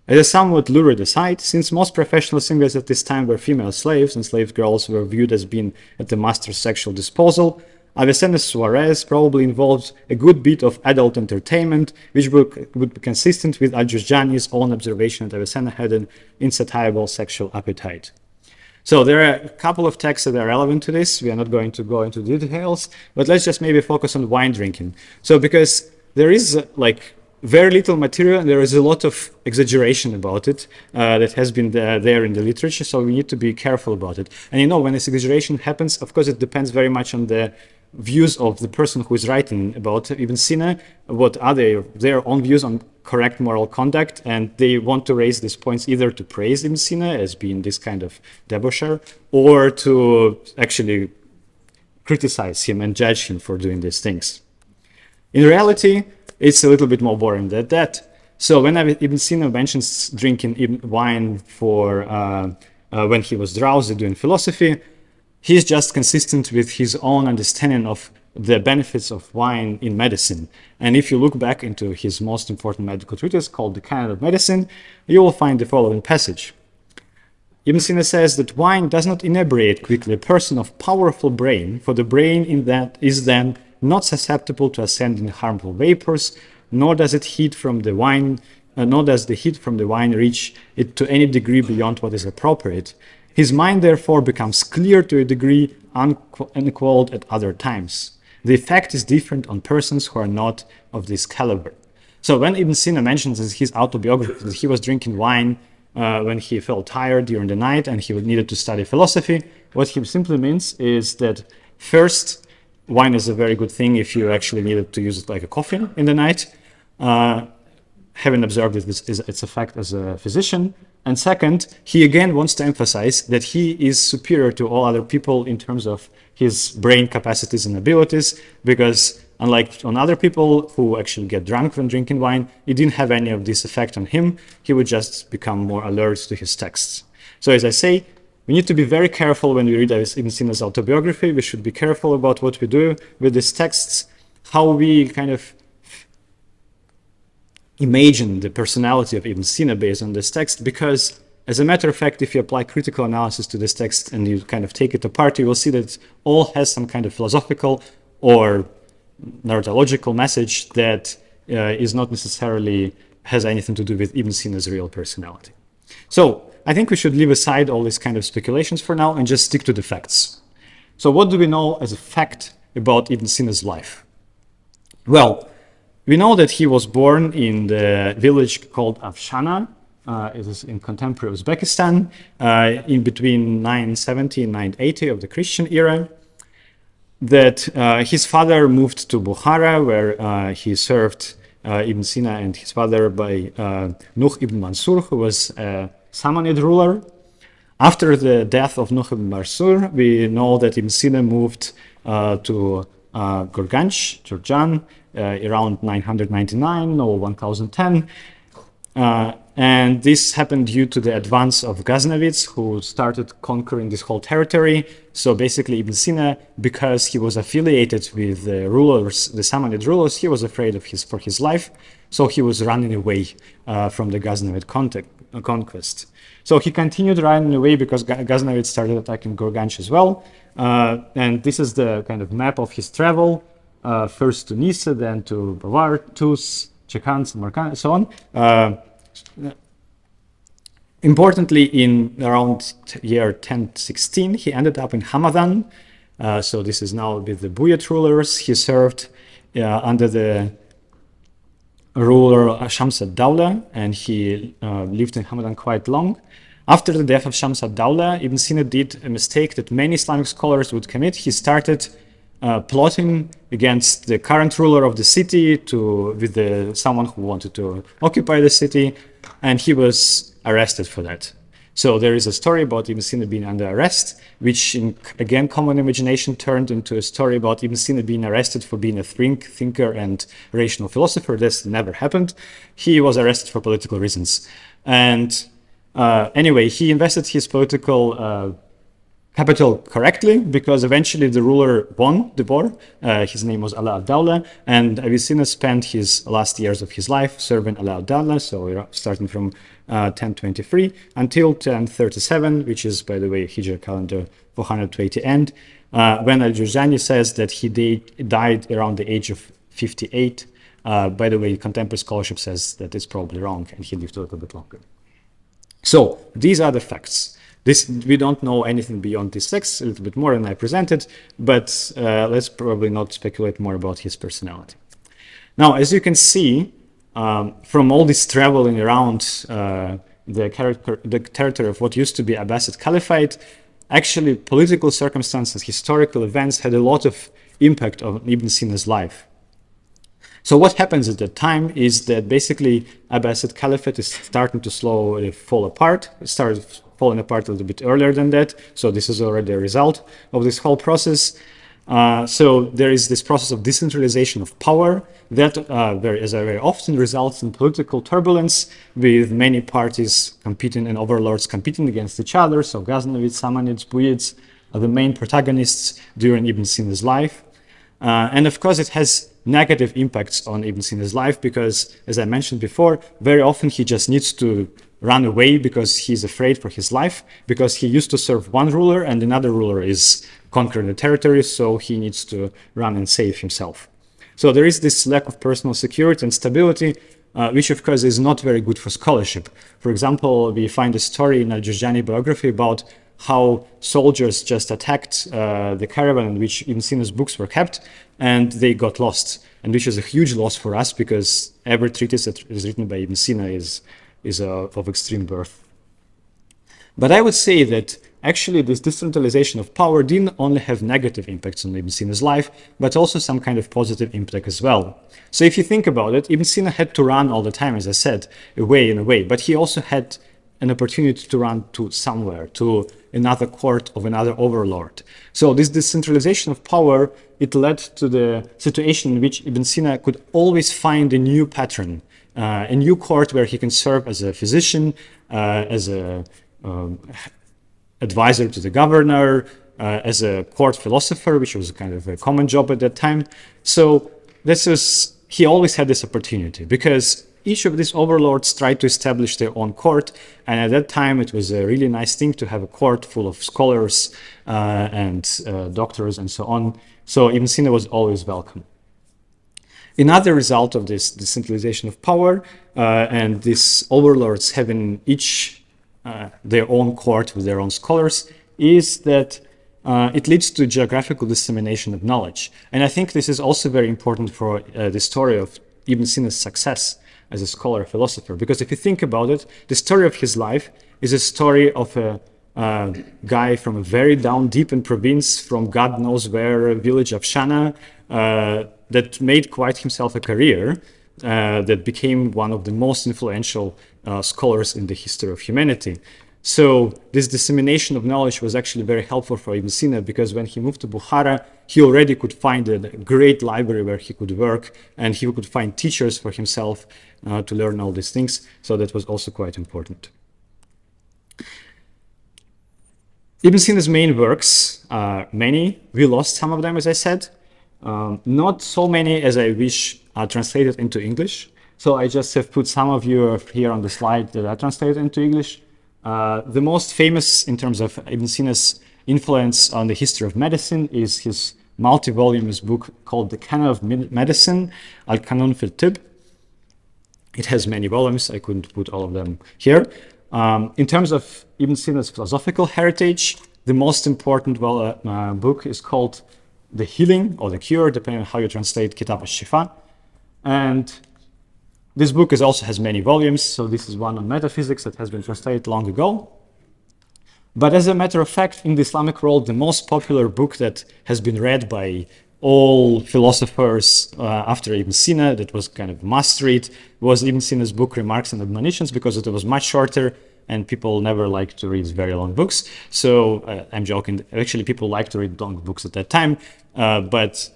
As a somewhat lurid aside, since most professional singers at this time were female slaves and slave girls were viewed as being at the master's sexual disposal, Avicenna's soirees probably involved a good bit of adult entertainment, which would be consistent with Al-Jurjani's own observation that Avicenna had an insatiable sexual appetite. So there are a couple of texts that are relevant to this. We are not going to go into details, but let's just maybe focus on wine drinking. So because there is very little material, and there is a lot of exaggeration about it that has been there in the literature, so we need to be careful about it. And when this exaggeration happens, of course, it depends very much on the views of the person who is writing about Ibn Sina. What are their own views on correct moral conduct, and they want to raise these points either to praise Ibn Sina as being this kind of debaucher, or to actually criticize him and judge him for doing these things. In reality, it's a little bit more boring than that. So when Ibn Sina mentions drinking wine for when he was drowsy doing philosophy, he's just consistent with his own understanding of the benefits of wine in medicine. And if you look back into his most important medical treatise called The Canon of Medicine, you will find the following passage. Ibn Sina says that wine does not inebriate quickly a person of powerful brain, for the brain in that is then not susceptible to ascending harmful vapors, nor does the heat from the wine reach it to any degree beyond what is appropriate. His mind therefore becomes clear to a degree unequaled at other times. The effect is different on persons who are not of this caliber. So when Ibn Sina mentions in his autobiography that he was drinking wine when he felt tired during the night and he needed to study philosophy, what he simply means is that first, wine is a very good thing if you actually needed to use it like a coffee in the night, having observed its effect as a physician. And second, he again wants to emphasize that he is superior to all other people in terms of his brain capacities and abilities, because unlike on other people who actually get drunk when drinking wine, it didn't have any of this effect on him. He would just become more alert to his texts. So as I say, we need to be very careful when we read Ibn Sina's autobiography. We should be careful about what we do with these texts, how we kind of imagine the personality of Ibn Sina based on this text, because as a matter of fact, if you apply critical analysis to this text and you kind of take it apart, you will see that it all has some kind of philosophical or narratological message that is not necessarily has anything to do with Ibn Sina's real personality. So I think we should leave aside all these kind of speculations for now and just stick to the facts. So what do we know as a fact about Ibn Sina's life? Well, we know that he was born in the village called Avshana. It is in contemporary Uzbekistan, in between 970 and 980 of the Christian era. That his father moved to Bukhara, where he served Ibn Sina and his father by Nuh ibn Mansur, who was a Samanid ruler. After the death of Nuh ibn Mansur, we know that Ibn Sina moved to Gurganj, Jurjan, around 999 or 1010. And this happened due to the advance of Ghaznavids, who started conquering this whole territory. So basically Ibn Sina, because he was affiliated with the rulers, the Samanid rulers, he was afraid of for his life. So he was running away from the Ghaznavid conquest. So he continued running away because Ghaznavid started attacking Gurganj as well. And this is the kind of map of his travel, first to Nisa, then to Bavar, Tus, Chekhan, Samarkand, and so on. Importantly, in around year 1016, he ended up in Hamadan. So this is now with the Buyid rulers. He served under the ruler Shams ad-Dawla, and he lived in Hamadan quite long. After the death of Shams ad-Dawla, Ibn Sina did a mistake that many Islamic scholars would commit. He started plotting against the current ruler of the city with someone who wanted to occupy the city, and he was arrested for that. So there is a story about Ibn Sina being under arrest, which in, again, common imagination turned into a story about Ibn Sina being arrested for being a thinker and rational philosopher. This never happened. He was arrested for political reasons. And anyway, he invested his political capital correctly, because eventually the ruler won the war. His name was Ala ad-Dawla, and Avicenna spent his last years of his life serving Ala ad-Dawla, so we're starting from 1023 until 1037, which is, by the way, Hijra calendar 420 end, when Al-Jurjani says that he died around the age of 58. By the way, contemporary scholarship says that it's probably wrong, and he lived a little bit longer. So these are the facts. We don't know anything beyond this text, a little bit more than I presented, but let's probably not speculate more about his personality. Now, as you can see, from all this traveling around the territory of what used to be Abbasid Caliphate, actually political circumstances, historical events had a lot of impact on Ibn Sina's life. So what happens at that time is that basically Abbasid Caliphate is starting to slowly fall apart. It started falling apart a little bit earlier than that. So this is already a result of this whole process. So there is this process of decentralization of power that very often results in political turbulence, with many parties competing and overlords competing against each other. So Ghaznavids, Samanids, Buyids are the main protagonists during Ibn Sina's life. And of course, it has negative impacts on Ibn Sina's life because, as I mentioned before, very often he just needs to run away because he's afraid for his life, because he used to serve one ruler and another ruler is conquering the territory, so he needs to run and save himself. So there is this lack of personal security and stability, which of course is not very good for scholarship. For example, we find a story in Al-Jurjani biography about how soldiers just attacked the caravan in which Ibn Sina's books were kept, and they got lost, and which is a huge loss for us because every treatise that is written by Ibn Sina is of extreme birth. But I would say that actually this decentralization of power didn't only have negative impacts on Ibn Sina's life, but also some kind of positive impact as well. So if you think about it, Ibn Sina had to run all the time, as I said, away and away, but he also had an opportunity to run to somewhere, to another court of another overlord. So this decentralization of power, it led to the situation in which Ibn Sina could always find a new pattern, a new court where he can serve as a physician, as advisor to the governor, as a court philosopher, which was kind of a common job at that time. So he always had this opportunity because each of these overlords tried to establish their own court, and at that time it was a really nice thing to have a court full of scholars and doctors and so on. So Ibn Sina was always welcome. Another result of this decentralization of power and these overlords having each their own court with their own scholars is that it leads to geographical dissemination of knowledge. And I think this is also very important for the story of Ibn Sina's success as a scholar philosopher. Because if you think about it, the story of his life is a story of a guy from a very down deep in province, from God knows where, village of Sīnā, that made quite himself a career, that became one of the most influential scholars in the history of humanity. So this dissemination of knowledge was actually very helpful for Ibn Sina, because when he moved to Bukhara, he already could find a great library where he could work, and he could find teachers for himself to learn all these things. So that was also quite important. Ibn Sina's main works are many. We lost some of them, as I said. Not so many as I wish are translated into English. So I just have put some of you here on the slide that are translated into English. The most famous in terms of Ibn Sina's influence on the history of medicine is his multi-voluminous book called The Canon of Medicine, Al-Qanun fil Tibb. It has many volumes. I couldn't put all of them here. In terms of Ibn Sina's philosophical heritage, the most important book is called The Healing or The Cure, depending on how you translate Kitab al-Shifa. And this book also has many volumes. So this is one on metaphysics that has been translated long ago. But as a matter of fact, in the Islamic world, the most popular book that has been read by all philosophers after Ibn Sina, that was kind of must read, was Ibn Sina's book Remarks and Admonitions, because it was much shorter and people never liked to read very long books. So I'm joking. Actually, people liked to read long books at that time, but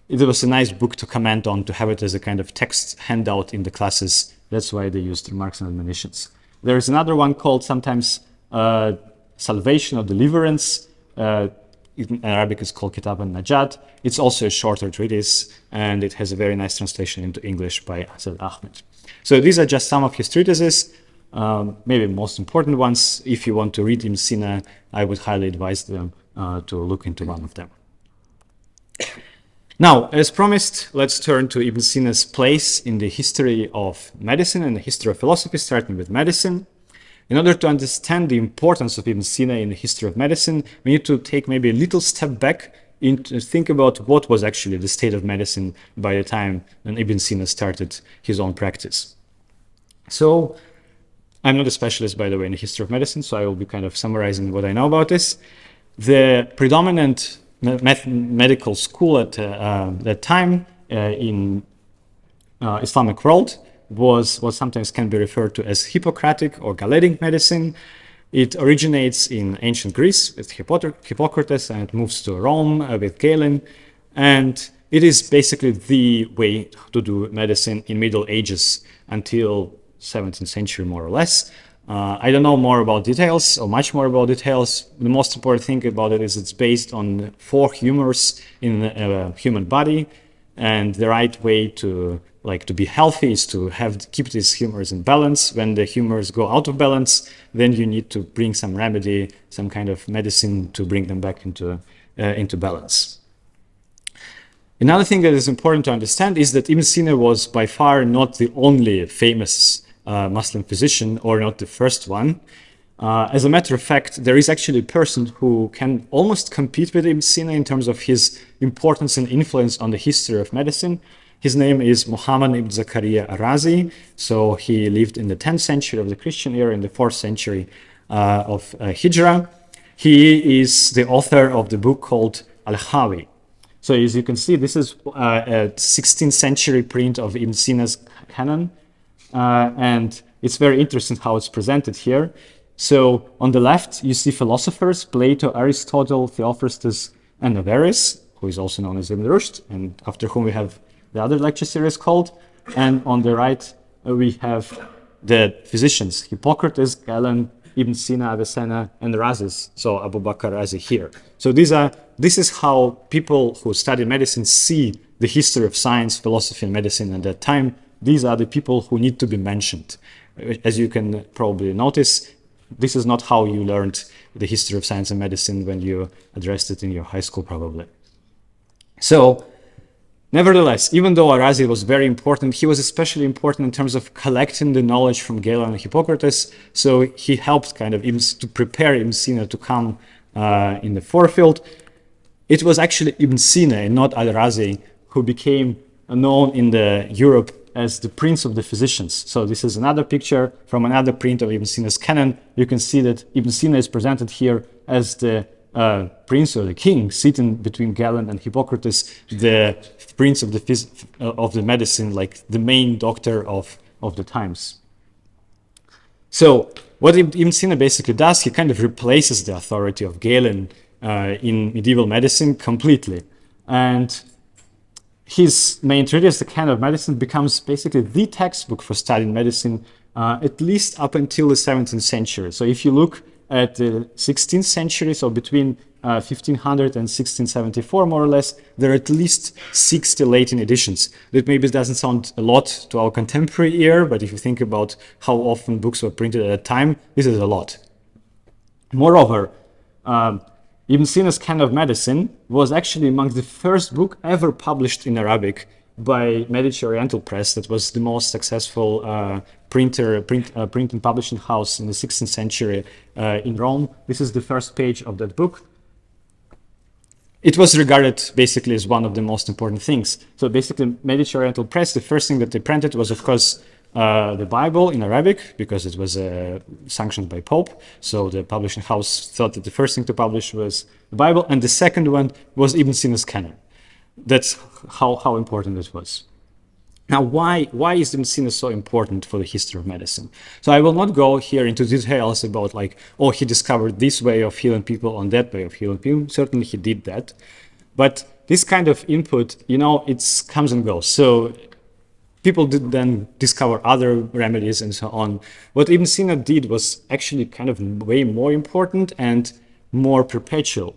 it was a nice book to comment on, to have it as a kind of text handout in the classes. That's why they used Remarks and Admonitions. There is another one called sometimes Salvation or Deliverance. In Arabic it's called Kitab al-Najat. It's also a shorter treatise, and it has a very nice translation into English by Asad Ahmed. So these are just some of his treatises, maybe most important ones. If you want to read Ibn Sina, I would highly advise them to look into one of them. Now, as promised, let's turn to Ibn Sina's place in the history of medicine and the history of philosophy, starting with medicine. In order to understand the importance of Ibn Sina in the history of medicine, we need to take maybe a little step back to think about what was actually the state of medicine by the time when Ibn Sina started his own practice. So, I'm not a specialist, by the way, in the history of medicine, so I will be kind of summarizing what I know about this. The predominant medical school at that time in Islamic world was what sometimes can be referred to as Hippocratic or Galenic medicine. It originates in ancient Greece with Hippocrates, and it moves to Rome with Galen. And it is basically the way to do medicine in Middle Ages until 17th century, more or less. I don't know more about details, or much more about details. The most important thing about it is it's based on 4 humors in a human body, and the right way to be healthy is to keep these humors in balance. When the humors go out of balance, then you need to bring some remedy, some kind of medicine to bring them back into balance. Another thing that is important to understand is that Ibn Sina was by far not the only famous Muslim physician, or not the first one. As a matter of fact, there is actually a person who can almost compete with Ibn Sina in terms of his importance and influence on the history of medicine. His name is Muhammad ibn Zakaria Ar-Razi. So he lived in the 10th century of the Christian era, in the 4th century of Hijrah. He is the author of the book called Al-Hawi. So as you can see, this is a 16th century print of Ibn Sina's canon. And it's very interesting how it's presented here. So on the left, you see philosophers, Plato, Aristotle, Theophrastus, and Averroes, who is also known as Ibn Rushd, and after whom we have the other lecture series called. And on the right, we have the physicians, Hippocrates, Galen, Ibn Sina, Avicenna, and Razis, so Abu Bakr Razi here. So this is how people who study medicine see the history of science, philosophy, and medicine at that time. These are the people who need to be mentioned. As you can probably notice, this is not how you learned the history of science and medicine when you addressed it in your high school, probably. So, nevertheless, even though Arazi was very important, he was especially important in terms of collecting the knowledge from Galen and Hippocrates. So he helped kind of to prepare Ibn Sina to come in the forefield. It was actually Ibn Sina and not Al-Razi who became known in the Europe as the prince of the physicians. So this is another picture from another print of Ibn Sina's canon. You can see that Ibn Sina is presented here as the prince or the king sitting between Galen and Hippocrates, the prince of the medicine, like the main doctor of the times. So what Ibn Sina basically does, he kind of replaces the authority of Galen in medieval medicine completely. And his main treatise, The Canon of Medicine, becomes basically the textbook for studying medicine, at least up until the 17th century. So if you look at the 16th century, so between 1500 and 1674, more or less, there are at least 60 Latin editions. That maybe doesn't sound a lot to our contemporary ear, but if you think about how often books were printed at that time, this is a lot. Moreover, Ibn Sina's Canon of Medicine was actually among the first book ever published in Arabic by Medici Oriental Press. That was the most successful print and publishing house in the 16th century in Rome. This is the first page of that book. It was regarded basically as one of the most important things. So basically, Medici Oriental Press, the first thing that they printed was, of course, the Bible in Arabic, because it was sanctioned by Pope. So the publishing house thought that the first thing to publish was the Bible, and the second one was Ibn Sina's canon. That's how important it was. Now, why is Ibn Sina so important for the history of medicine? So I will not go here into details about like, oh, he discovered this way of healing people and that way of healing people. Certainly he did that. But this kind of input, it comes and goes. So people did then discover other remedies and so on. What Ibn Sina did was actually kind of way more important and more perpetual.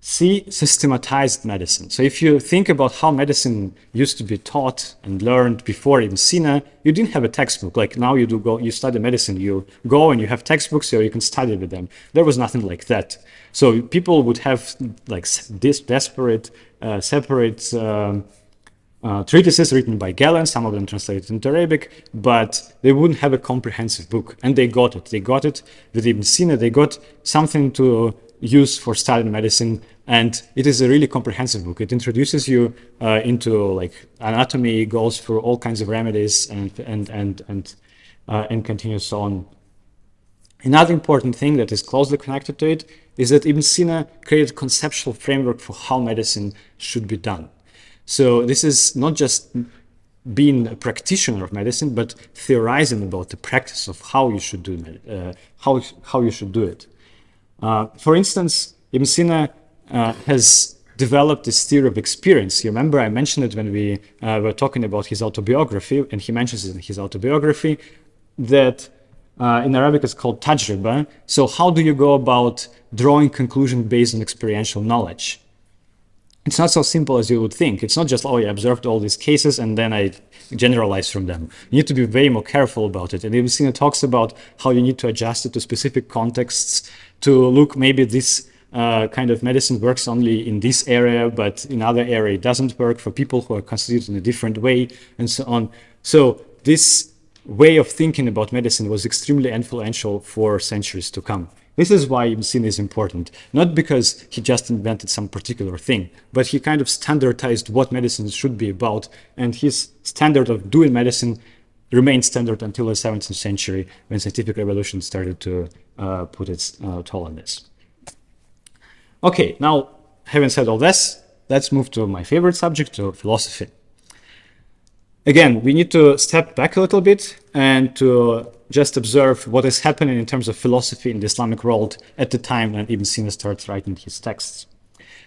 He systematized medicine. So if you think about how medicine used to be taught and learned before Ibn Sina, you didn't have a textbook. Like now you study medicine, you go and you have textbooks so you can study with them. There was nothing like that. So people would have like this desperate, separate treatises written by Galen, some of them translated into Arabic, but they wouldn't have a comprehensive book. And they got it. They got it with Ibn Sina. They got something to use for studying medicine, and it is a really comprehensive book. It introduces you into like anatomy, goes through all kinds of remedies, and continues on. Another important thing that is closely connected to it is that Ibn Sina created a conceptual framework for how medicine should be done. So this is not just being a practitioner of medicine, but theorizing about the practice of how you should do how you should do it. For instance, Ibn Sina has developed this theory of experience. You remember I mentioned it when we were talking about his autobiography, and he mentions it in his autobiography, that in Arabic it's called tajriba. So how do you go about drawing conclusions based on experiential knowledge? It's not so simple as you would think. It's not just, oh, I observed all these cases and then I generalize from them. You need to be way more careful about it. And Ibn Sina talks about how you need to adjust it to specific contexts, to look, maybe this kind of medicine works only in this area, but in other area it doesn't work for people who are constituted in a different way, and so on. So this way of thinking about medicine was extremely influential for centuries to come. This is why Ibn Sina is important, not because he just invented some particular thing, but he kind of standardized what medicine should be about, and his standard of doing medicine remained standard until the 17th century, when scientific revolution started to put its toll on this. Okay, now having said all this, let's move to my favorite subject, to philosophy. Again, we need to step back a little bit and to just observe what is happening in terms of philosophy in the Islamic world at the time when Ibn Sina starts writing his texts.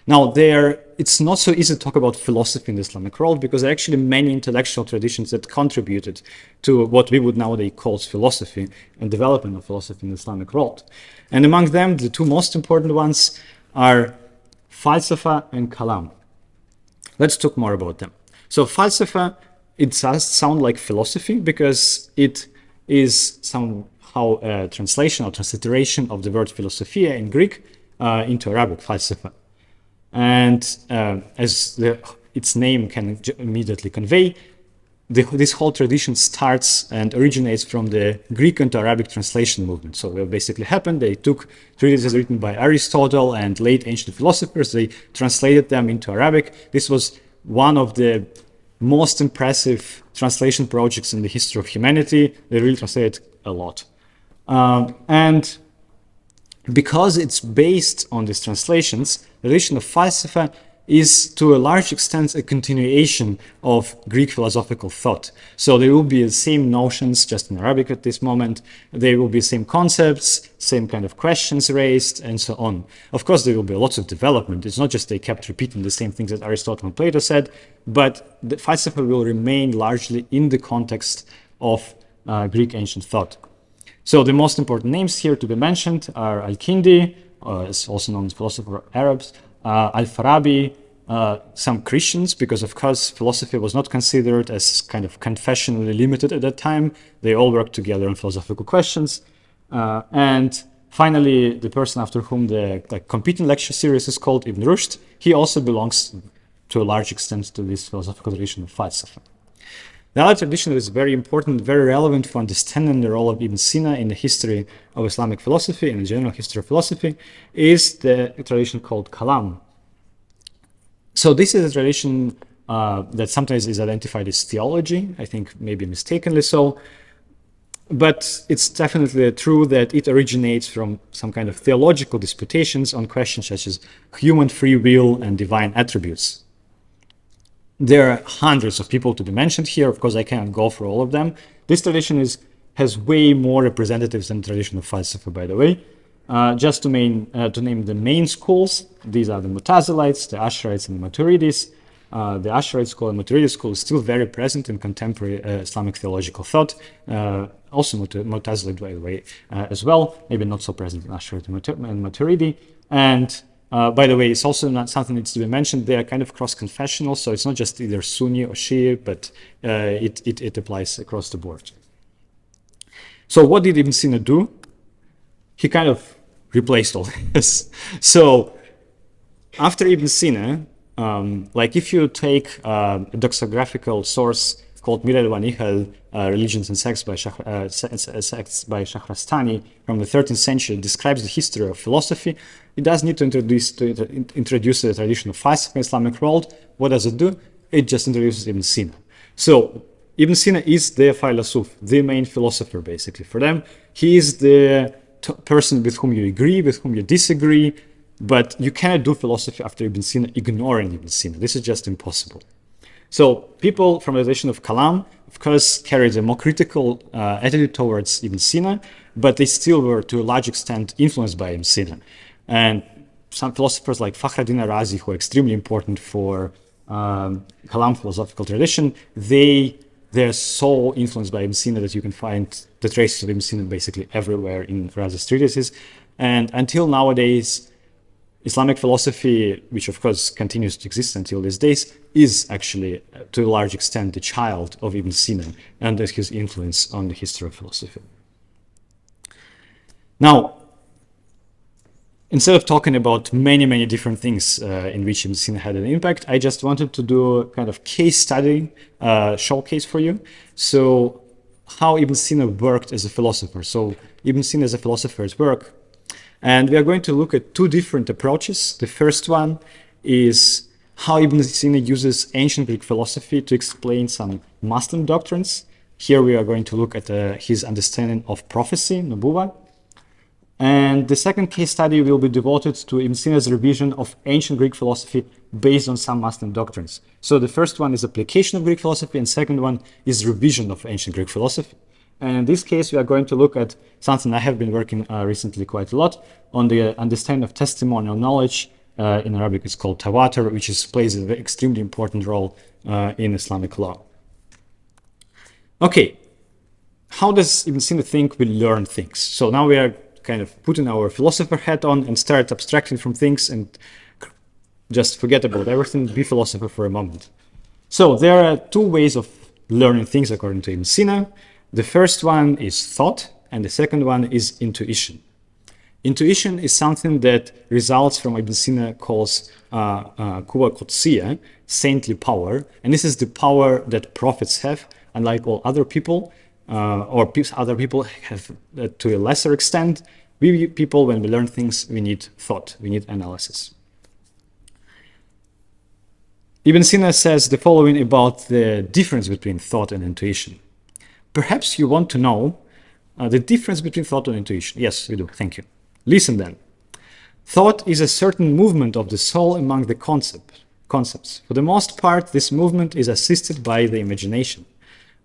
Now, it's not so easy to talk about philosophy in the Islamic world because there are actually many intellectual traditions that contributed to what we would nowadays call philosophy and development of philosophy in the Islamic world. And among them, the two most important ones are Falsafa and Kalam. Let's talk more about them. So Falsafa, it does sound like philosophy because it is somehow a translation or transliteration of the word philosophia in Greek into Arabic, Falsafa. And as its name can immediately convey, this whole tradition starts and originates from the Greek into Arabic translation movement. So what basically happened, they took treatises written by Aristotle and late ancient philosophers, they translated them into Arabic. This was one of the most impressive translation projects in the history of humanity. They really translated a lot. And because it's based on these translations, the tradition of Falsafa is to a large extent a continuation of Greek philosophical thought. So there will be the same notions, just in Arabic at this moment. There will be same concepts, same kind of questions raised, and so on. Of course, there will be lots of development. It's not just they kept repeating the same things that Aristotle and Plato said, but the Falsafa will remain largely in the context of Greek ancient thought. So the most important names here to be mentioned are Al-Kindi, also known as philosopher of Arabs, Al-Farabi, some Christians, because of course philosophy was not considered as kind of confessionally limited at that time. They all worked together on philosophical questions. And finally, the person after whom the competing lecture series is called, Ibn Rushd, he also belongs to a large extent to this philosophical tradition of Falsafa. The other tradition that is very important, very relevant for understanding the role of Ibn Sina in the history of Islamic philosophy and the general history of philosophy is the tradition called Kalam. So this is a tradition that sometimes is identified as theology, I think maybe mistakenly so, but it's definitely true that it originates from some kind of theological disputations on questions such as human free will and divine attributes. There are hundreds of people to be mentioned here. Of course, I cannot go for all of them. This tradition has way more representatives than the tradition of Falsafa, by the way. Just to name the main schools, these are the Mutazilites, the Ash'arites, and the Maturidis. The Ash'arite school and Maturidi school is still very present in contemporary Islamic theological thought. Also Mutazilite, by the way, as well. Maybe not so present in Ash'arite and Maturidi. And by the way, it's also not something that needs to be mentioned. They are kind of cross-confessional, so it's not just either Sunni or Shia, but it applies across the board. So what did Ibn Sina do? He kind of replaced all this. So after Ibn Sina, like if you take a doxographical source called Milal wa Nihal, Religions and Sects by Shahrastani from the 13th century, describes the history of philosophy. It does need to introduce the tradition of Falsafa in the Islamic world. What does it do? It just introduces Ibn Sina. So Ibn Sina is the philosopher, the main philosopher basically for them. He is the person with whom you agree, with whom you disagree, but you cannot do philosophy after Ibn Sina ignoring Ibn Sina. This is just impossible. So people from the tradition of Kalam, of course, carried a more critical attitude towards Ibn Sina, but they still were to a large extent influenced by Ibn Sina. And some philosophers like Fakhreddin Arazi, who are extremely important for Kalam philosophical tradition, they're so influenced by Ibn Sina that you can find the traces of Ibn Sina basically everywhere in Razi's treatises. And until nowadays, Islamic philosophy, which of course continues to exist until these days, is actually to a large extent the child of Ibn Sina and his influence on the history of philosophy. Now, instead of talking about many different things in which Ibn Sina had an impact, I just wanted to do a kind of case study showcase for you. So how Ibn Sina worked as a philosopher. So Ibn Sina as a philosopher at work. And we are going to look at two different approaches. The first one is how Ibn Sina uses ancient Greek philosophy to explain some Muslim doctrines. Here we are going to look at his understanding of prophecy, Nubuwah. And the second case study will be devoted to Ibn Sina's revision of ancient Greek philosophy based on some Muslim doctrines. So the first one is application of Greek philosophy, and second one is revision of ancient Greek philosophy. And in this case, we are going to look at something I have been working recently quite a lot on the understanding of testimonial knowledge In Arabic, it's called tawatur, which plays an extremely important role in Islamic law. Okay, how does Ibn Sina think we learn things? So now we are kind of putting our philosopher hat on and start abstracting from things and just forget about everything, be philosopher for a moment. So there are two ways of learning things according to Ibn Sina. The first one is thought, and the second one is intuition. Intuition is something that results from Ibn Sina calls quwwa qudsiyya, saintly power, and this is the power that prophets have, unlike all other people, other people have to a lesser extent. We people, when we learn things, we need thought, we need analysis. Ibn Sina says the following about the difference between thought and intuition. Perhaps you want to know the difference between thought and intuition. Yes, we do. Thank you. Listen then. Thought is a certain movement of the soul among the concepts. For the most part, this movement is assisted by the imagination.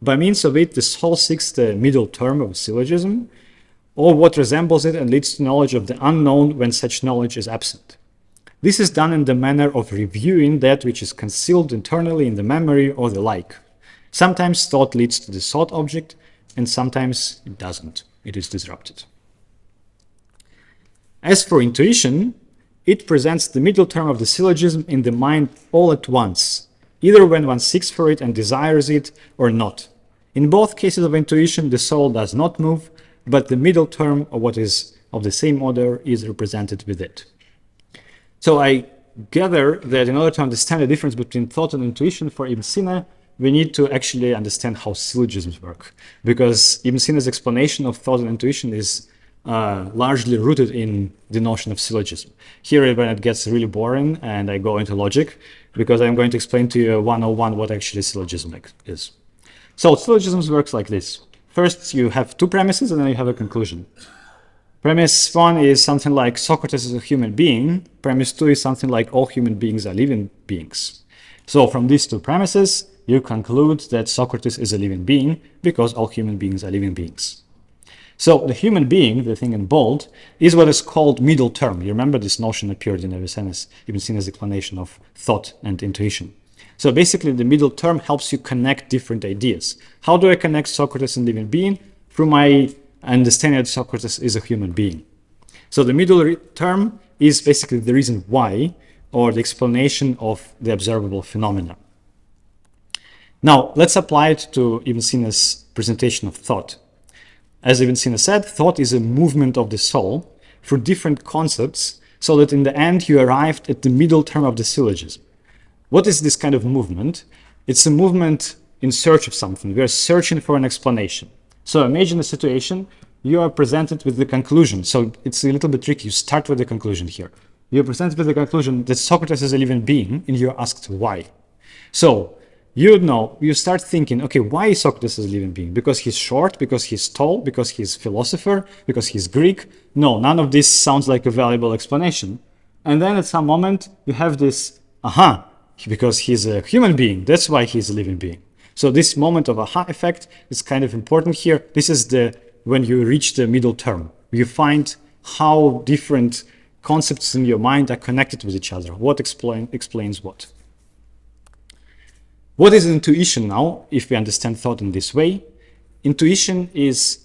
By means of it, the soul seeks the middle term of a syllogism, or what resembles it, and leads to knowledge of the unknown when such knowledge is absent. This is done in the manner of reviewing that which is concealed internally in the memory or the like. Sometimes thought leads to the sought object, and sometimes it doesn't. It is disrupted. As for intuition, it presents the middle term of the syllogism in the mind all at once, either when one seeks for it and desires it or not. In both cases of intuition, the soul does not move, but the middle term of what is of the same order is represented with it. So I gather that in order to understand the difference between thought and intuition for Ibn Sina, we need to actually understand how syllogisms work, because Ibn Sina's explanation of thought and intuition is largely rooted in the notion of syllogism. Here, when it gets really boring and I go into logic, because I'm going to explain to you 101 what actually syllogism is. So syllogisms works like this. First, you have two premises and then you have a conclusion. Premise one is something like Socrates is a human being. Premise two is something like all human beings are living beings. So from these two premises, you conclude that Socrates is a living being because all human beings are living beings. So the human being, the thing in bold, is what is called middle term. You remember this notion appeared in Avicenna's, Ibn Sina's explanation of thought and intuition. So basically the middle term helps you connect different ideas. How do I connect Socrates and living being? Through my understanding that Socrates is a human being. So the middle term is basically the reason why, or the explanation of the observable phenomena. Now let's apply it to Ibn Sina's presentation of thought. As Ibn Sina said, thought is a movement of the soul through different concepts so that in the end you arrived at the middle term of the syllogism. What is this kind of movement? It's a movement in search of something. We are searching for an explanation. So imagine a situation, you are presented with the conclusion. So it's a little bit tricky. You start with the conclusion here. You're presented with the conclusion that Socrates is a living being and you're asked why. So you start thinking, okay, why is Socrates a living being? Because he's short, because he's tall, because he's philosopher, because he's Greek? No, none of this sounds like a valuable explanation. And then at some moment you have this, because he's a human being, that's why he's a living being. So this moment of aha effect is kind of important here. This is when you reach the middle term. You find how different concepts in your mind are connected with each other. What explains what. What is intuition now, if we understand thought in this way? Intuition is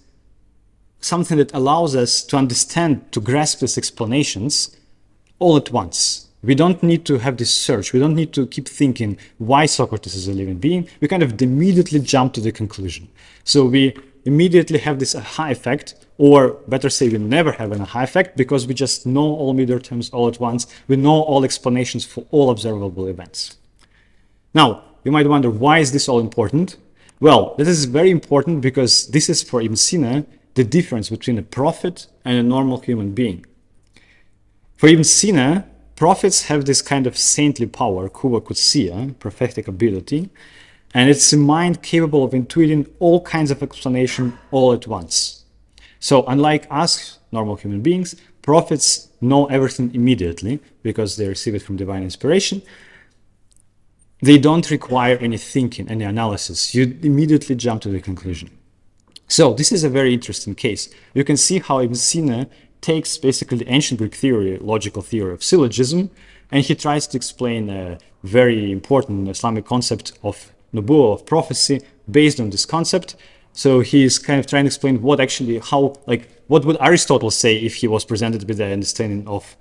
something that allows us to understand, to grasp these explanations all at once. We don't need to have this search. We don't need to keep thinking why Socrates is a living being. We kind of immediately jump to the conclusion. So we immediately have this aha effect, or better say we never have an aha effect because we just know all middle terms all at once. We know all explanations for all observable events. Now, you might wonder, why is this all important? Well, this is very important because this is for Ibn Sina the difference between a prophet and a normal human being. For Ibn Sina, prophets have this kind of saintly power, quwwa qudsiyya, prophetic ability, and it's a mind capable of intuiting all kinds of explanation all at once. So unlike us, normal human beings, prophets know everything immediately because they receive it from divine inspiration. They don't require any thinking, any analysis. You immediately jump to the conclusion. So this is a very interesting case. You can see how Ibn Sina takes basically the ancient Greek theory, logical theory of syllogism, And he tries to explain a very important Islamic concept of nubuwah, of prophecy, based on this concept. So he's kind of trying to explain what actually, how, like, what would Aristotle say if he was presented with the understanding of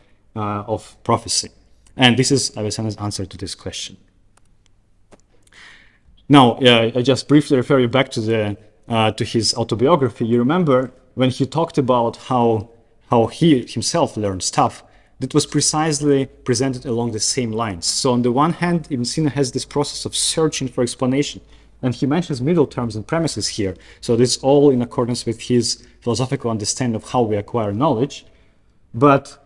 prophecy? And this is Avicenna's answer to this question. Now, I just briefly refer you back to his autobiography. You remember when he talked about how he himself learned stuff, that was precisely presented along the same lines. So on the one hand, Ibn Sina has this process of searching for explanation, and he mentions middle terms and premises here. So this is all in accordance with his philosophical understanding of how we acquire knowledge. But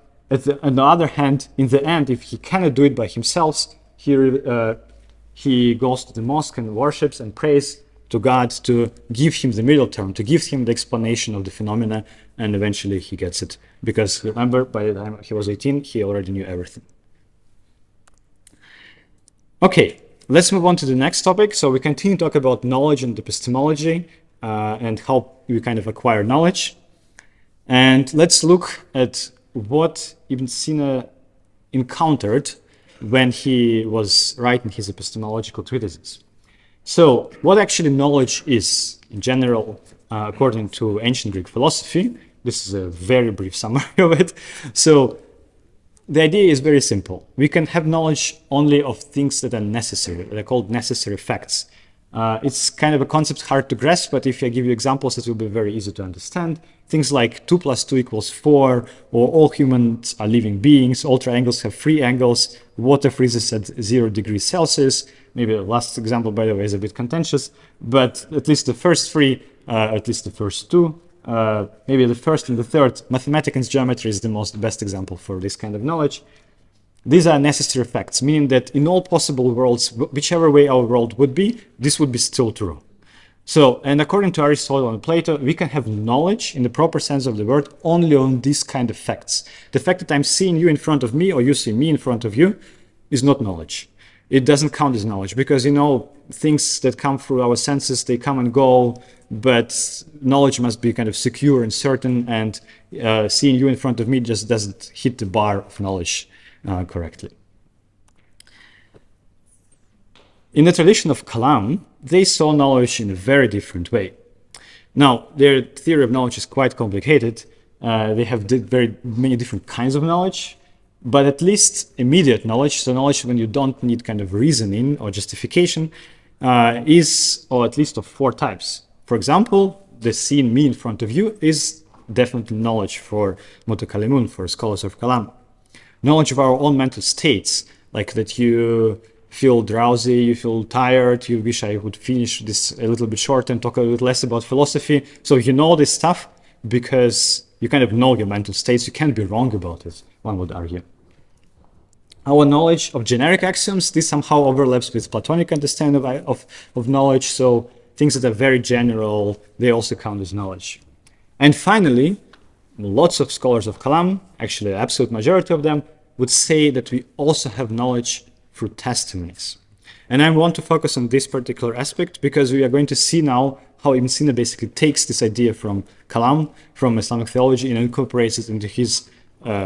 on the other hand, in the end, if he cannot do it by himself, he goes to the mosque and worships and prays to God to give him the middle term, to give him the explanation of the phenomena, and eventually he gets it. Because remember, by the time he was 18, he already knew everything. Okay, let's move on to the next topic. So we continue to talk about knowledge and epistemology and how we kind of acquire knowledge. And let's look at what Ibn Sina encountered when he was writing his epistemological treatises. So what actually knowledge is in general, according to ancient Greek philosophy. This is a very brief summary of it. So the idea is very simple. We can have knowledge only of things that are necessary. They're called necessary facts. It's kind of a concept hard to grasp, but if I give you examples, it will be very easy to understand. Things like 2 + 2 = 4, or all humans are living beings, all triangles have 3 angles, water freezes at 0 degrees Celsius. Maybe the last example, by the way, is a bit contentious, but at least the first 3, at least the first 2, maybe the first and the third, mathematics and geometry is the best example for this kind of knowledge. These are necessary facts, meaning that in all possible worlds, whichever way our world would be, this would be still true. So, and according to Aristotle and Plato, we can have knowledge in the proper sense of the word only on these kind of facts. The fact that I'm seeing you in front of me or you see me in front of you is not knowledge. It doesn't count as knowledge because, you know, things that come through our senses, they come and go, but knowledge must be kind of secure and certain, and seeing you in front of me just doesn't hit the bar of knowledge correctly. In the tradition of Kalam, they saw knowledge in a very different way. Now, their theory of knowledge is quite complicated. They have very many different kinds of knowledge, but at least immediate knowledge, so knowledge when you don't need kind of reasoning or justification, is, or at least of 4 types. For example, the seeing me in front of you is definitely knowledge for mutakallimun, for scholars of Kalam. Knowledge of our own mental states, like that you feel drowsy, you feel tired, you wish I would finish this a little bit short and talk a little less about philosophy. So you know this stuff because you kind of know your mental states. You can't be wrong about it, one would argue. Our knowledge of generic axioms, this somehow overlaps with Platonic understanding of knowledge. So things that are very general, they also count as knowledge. And finally, lots of scholars of Kalam, actually the absolute majority of them, would say that we also have knowledge through testimonies. And I want to focus on this particular aspect because we are going to see now how Ibn Sina basically takes this idea from Kalam, from Islamic theology, and incorporates it into his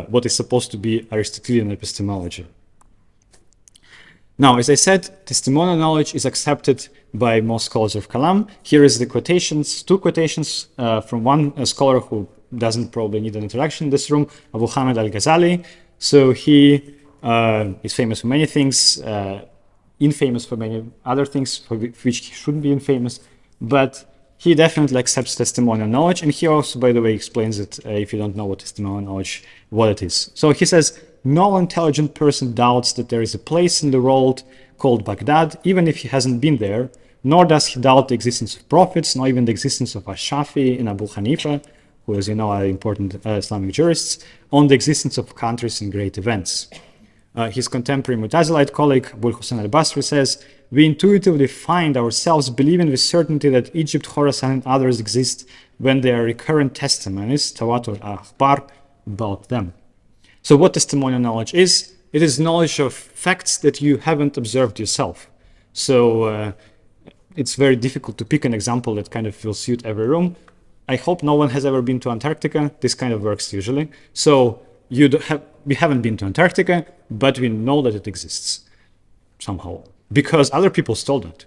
what is supposed to be Aristotelian epistemology. Now, as I said, testimonial knowledge is accepted by most scholars of Kalam. Here is the quotations, 2 quotations from one scholar who doesn't probably need an introduction in this room, Abu Hamid al-Ghazali. So he is famous for many things, infamous for many other things for which he shouldn't be infamous, but he definitely accepts testimonial knowledge, and he also, by the way, explains it, if you don't know what testimonial knowledge, what it is. So he says, no intelligent person doubts that there is a place in the world called Baghdad, even if he hasn't been there, nor does he doubt the existence of prophets, nor even the existence of Ash-Shafi and Abu Hanifa, who, as you know, are important Islamic jurists, on the existence of countries and great events. His contemporary Mutazilite colleague, Abul Hussein al-Basri, says, we intuitively find ourselves believing with certainty that Egypt, Khorasan, and others exist when there are recurrent testimonies, tawatur akhbar, about them. So what testimonial knowledge is? It is knowledge of facts that you haven't observed yourself. So it's very difficult to pick an example that kind of will suit every room. I hope no one has ever been to Antarctica. This kind of works usually. So we haven't been to Antarctica, but we know that it exists somehow because other people told it.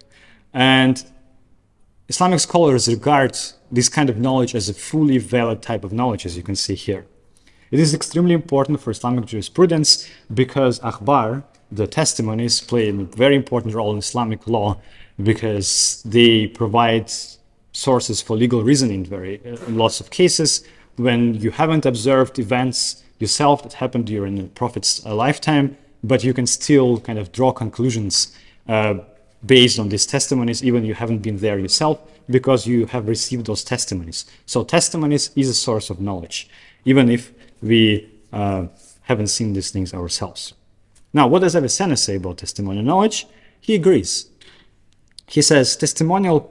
And Islamic scholars regard this kind of knowledge as a fully valid type of knowledge, as you can see here. It is extremely important for Islamic jurisprudence because akhbar, the testimonies, play a very important role in Islamic law because they provide sources for legal reasoning in lots of cases when you haven't observed events yourself that happened during the Prophet's lifetime, but you can still kind of draw conclusions based on these testimonies, even you haven't been there yourself, because you have received those testimonies. So testimonies is a source of knowledge, even if we haven't seen these things ourselves. Now, what does Avicenna say about testimonial knowledge? He agrees. He says testimonial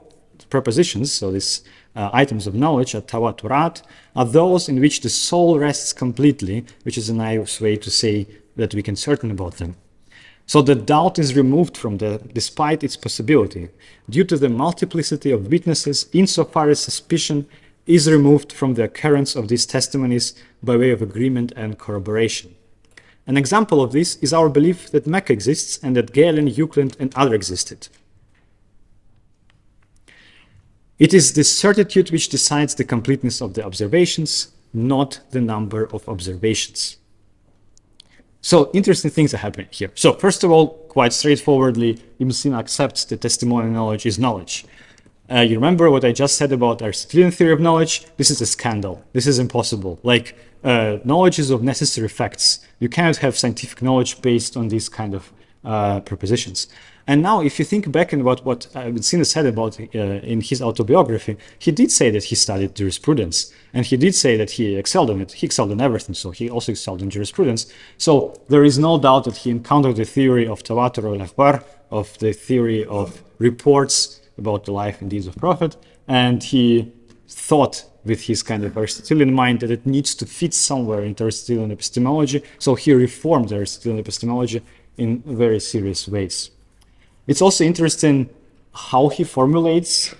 propositions, so these items of knowledge, tawaturat, are those in which the soul rests completely, which is a nice way to say that we can certain about them. So the doubt is removed from them despite its possibility, due to the multiplicity of witnesses, insofar as suspicion is removed from the occurrence of these testimonies by way of agreement and corroboration. An example of this is our belief that Mecca exists and that Galen, Euclid, and others existed. It is this certitude which decides the completeness of the observations, not the number of observations. So interesting things are happening here. So first of all, quite straightforwardly, Ibn Sina accepts that testimonial knowledge is knowledge. You remember what I just said about Aristotelian theory of knowledge? This is a scandal. This is impossible. Like, knowledge is of necessary facts. You cannot have scientific knowledge based on these kind of propositions. And now, if you think back in what Ibn Sina said about in his autobiography, he did say that he studied jurisprudence, and he did say that he excelled in it. He excelled in everything, so he also excelled in jurisprudence. So there is no doubt that he encountered the theory of tawatur al-akhbar, of the theory of reports about the life and deeds of Prophet, and he thought with his kind of Aristotelian mind that it needs to fit somewhere into Aristotelian epistemology, so he reformed Aristotelian epistemology in very serious ways. It's also interesting how he formulates,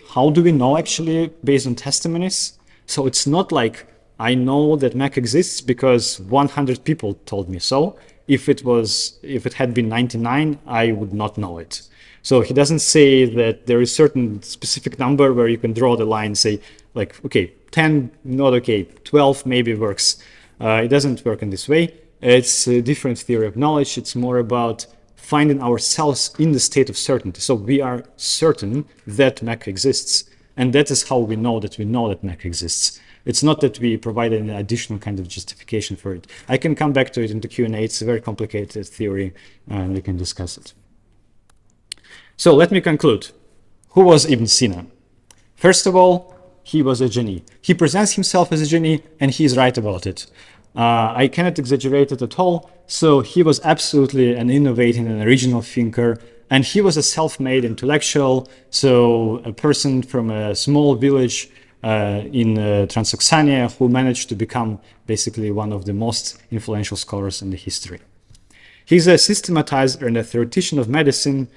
how do we know actually based on testimonies? So it's not like I know that Mecca exists because 100 people told me so. If it had been 99, I would not know it. So he doesn't say that there is certain specific number where you can draw the line, say like, okay, 10, not okay, 12 maybe works. It doesn't work in this way. It's a different theory of knowledge. It's more about finding ourselves in the state of certainty. So we are certain that Mecca exists. And that is how we know that Mecca exists. It's not that we provide an additional kind of justification for it. I can come back to it in the Q&A. It's a very complicated theory, and we can discuss it. So let me conclude. Who was Ibn Sina? First of all, he was a genie. He presents himself as a genie, and he is right about it. I cannot exaggerate it at all. So he was absolutely an innovating and original thinker, and he was a self-made intellectual, so a person from a small village in Transoxania who managed to become basically one of the most influential scholars in the history. He's a systematizer and a theoretician of medicine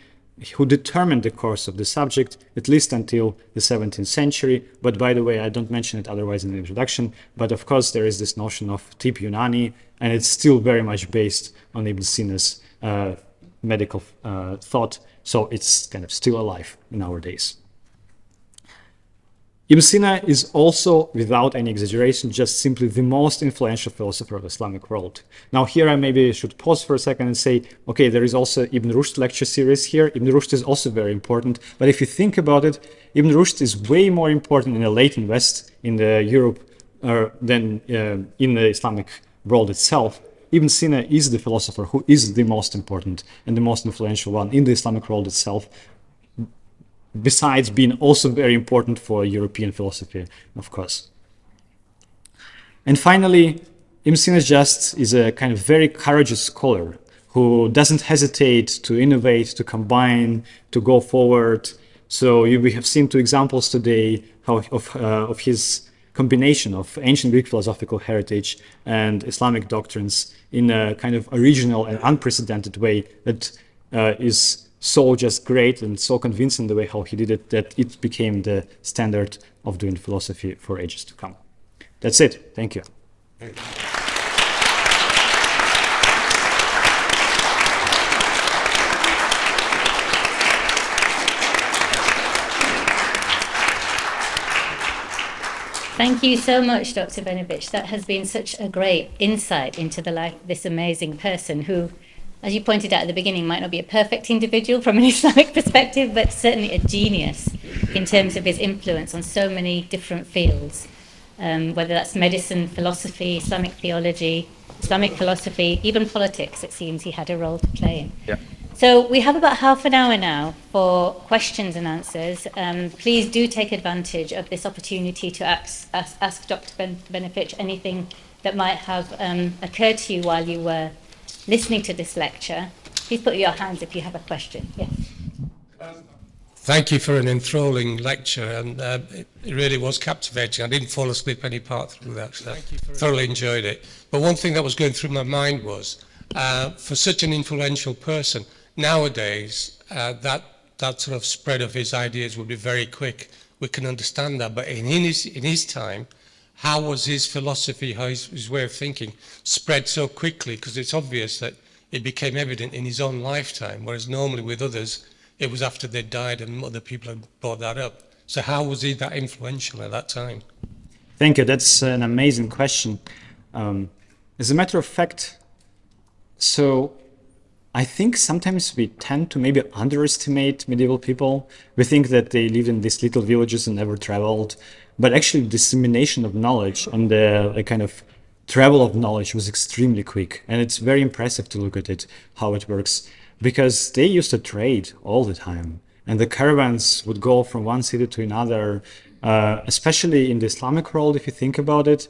who determined the course of the subject, at least until the 17th century. But by the way, I don't mention it otherwise in the introduction, but of course there is this notion of tip Yunani, and it's still very much based on Ibn Sina's medical thought, so it's kind of still alive in our days. Ibn Sina is also, without any exaggeration, just simply the most influential philosopher of the Islamic world. Now here I maybe should pause for a second and say, okay, there is also Ibn Rushd lecture series here. Ibn Rushd is also very important, but if you think about it, Ibn Rushd is way more important in the Latin West, in the Europe, than in the Islamic world itself. Ibn Sina is the philosopher who is the most important and the most influential one in the Islamic world itself, besides being also very important for European philosophy, of course. And finally, Ibn Sina is a kind of very courageous scholar who doesn't hesitate to innovate, to combine, to go forward. So we have seen two examples today of his combination of ancient Greek philosophical heritage and Islamic doctrines in a kind of original and unprecedented way that is so just great and so convincing the way how he did it that it became the standard of doing philosophy for ages to come. That's it. Thank you. Thank you so much, Dr. Benevich. That has been such a great insight into the life of this amazing person who, as you pointed out at the beginning, might not be a perfect individual from an Islamic perspective, but certainly a genius in terms of his influence on so many different fields, whether that's medicine, philosophy, Islamic theology, Islamic philosophy, even politics. It seems he had a role to play in. Yeah. So we have about half an hour now for questions and answers. Please do take advantage of this opportunity to ask Dr. Benevich anything that might have occurred to you while you were listening to this lecture. Please put your hands if you have a question. Yes. Thank you for an enthralling lecture, and it really was captivating. I didn't fall asleep any part through that, so I thoroughly enjoyed it. But one thing that was going through my mind was, for such an influential person, nowadays, that sort of spread of his ideas would be very quick. We can understand that, but in his time, how was his philosophy, how his way of thinking spread so quickly? Because it's obvious that it became evident in his own lifetime, whereas normally with others, it was after they died and other people had brought that up. So how was he that influential at that time? Thank you. That's an amazing question. As a matter of fact, so I think sometimes we tend to maybe underestimate medieval people. We think that they lived in these little villages and never traveled, but actually dissemination of knowledge and the kind of travel of knowledge was extremely quick. And it's very impressive to look at it, how it works, because they used to trade all the time. And the caravans would go from one city to another, especially in the Islamic world, if you think about it,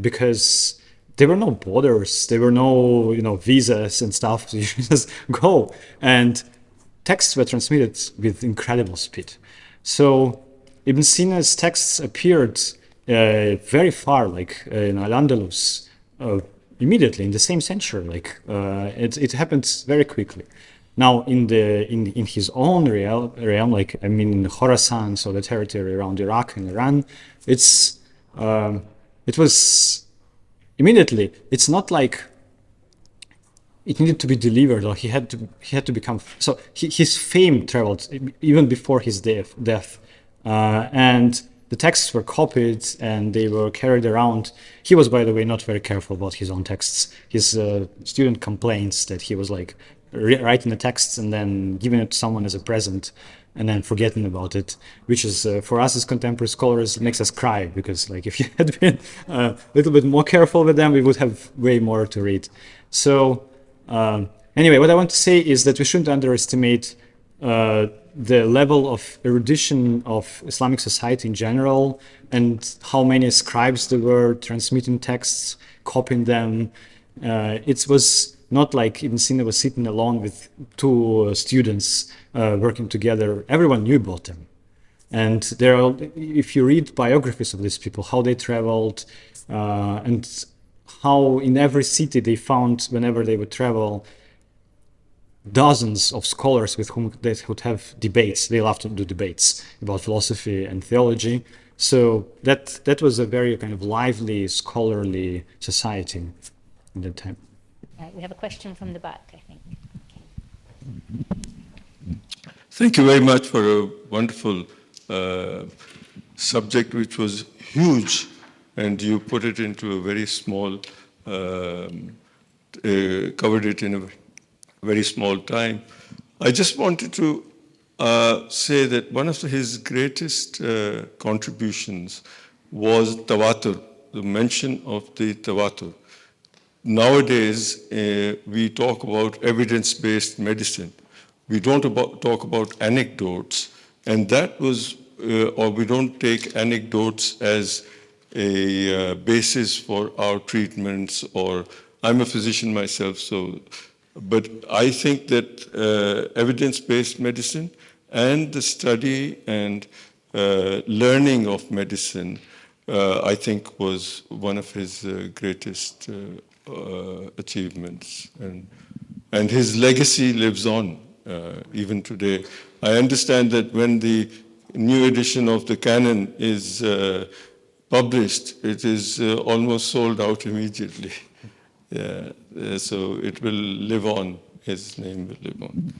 because there were no borders, there were no, visas and stuff. You just go, and texts were transmitted with incredible speed. So Ibn Sina's texts appeared very far, like in Al-Andalus, immediately in the same century. It happened very quickly. Now in his own realm, in Khorasan, so the territory around Iraq and Iran, it was immediately. It's not like it needed to be delivered, or he had to become. So his fame traveled even before his death, and the texts were copied and they were carried around. He was, by the way, not very careful about his own texts. His student complains that he was writing the texts and then giving it to someone as a present and then forgetting about it, which is, for us as contemporary scholars, makes us cry, because if you had been a little bit more careful with them, we would have way more to read. So anyway, what I want to say is that we shouldn't underestimate the level of erudition of Islamic society in general, and how many scribes there were transmitting texts, copying them. It was not like Ibn Sina was sitting alone with two students working together. Everyone knew about them. And if you read biographies of these people, how they traveled, and how in every city they found, whenever they would travel, dozens of scholars with whom they would have debates. They loved to do debates about philosophy and theology. So that was a very kind of lively, scholarly society in that time. We have a question from the back, I think. Thank you very much for a wonderful subject, which was huge, and you put it into a very small, covered it in a very small time. I just wanted to say that one of his greatest contributions was tawatur, the mention of the tawatur. Nowadays, we talk about evidence-based medicine. We don't talk about anecdotes, and that was, or we don't take anecdotes as a basis for our treatments, or I'm a physician myself, but I think that evidence-based medicine and the study and learning of medicine, I think, was one of his greatest achievements, and his legacy lives on even today. I understand that when the new edition of the canon is published, it is almost sold out immediately. Yeah, so it will live on. His name will live on.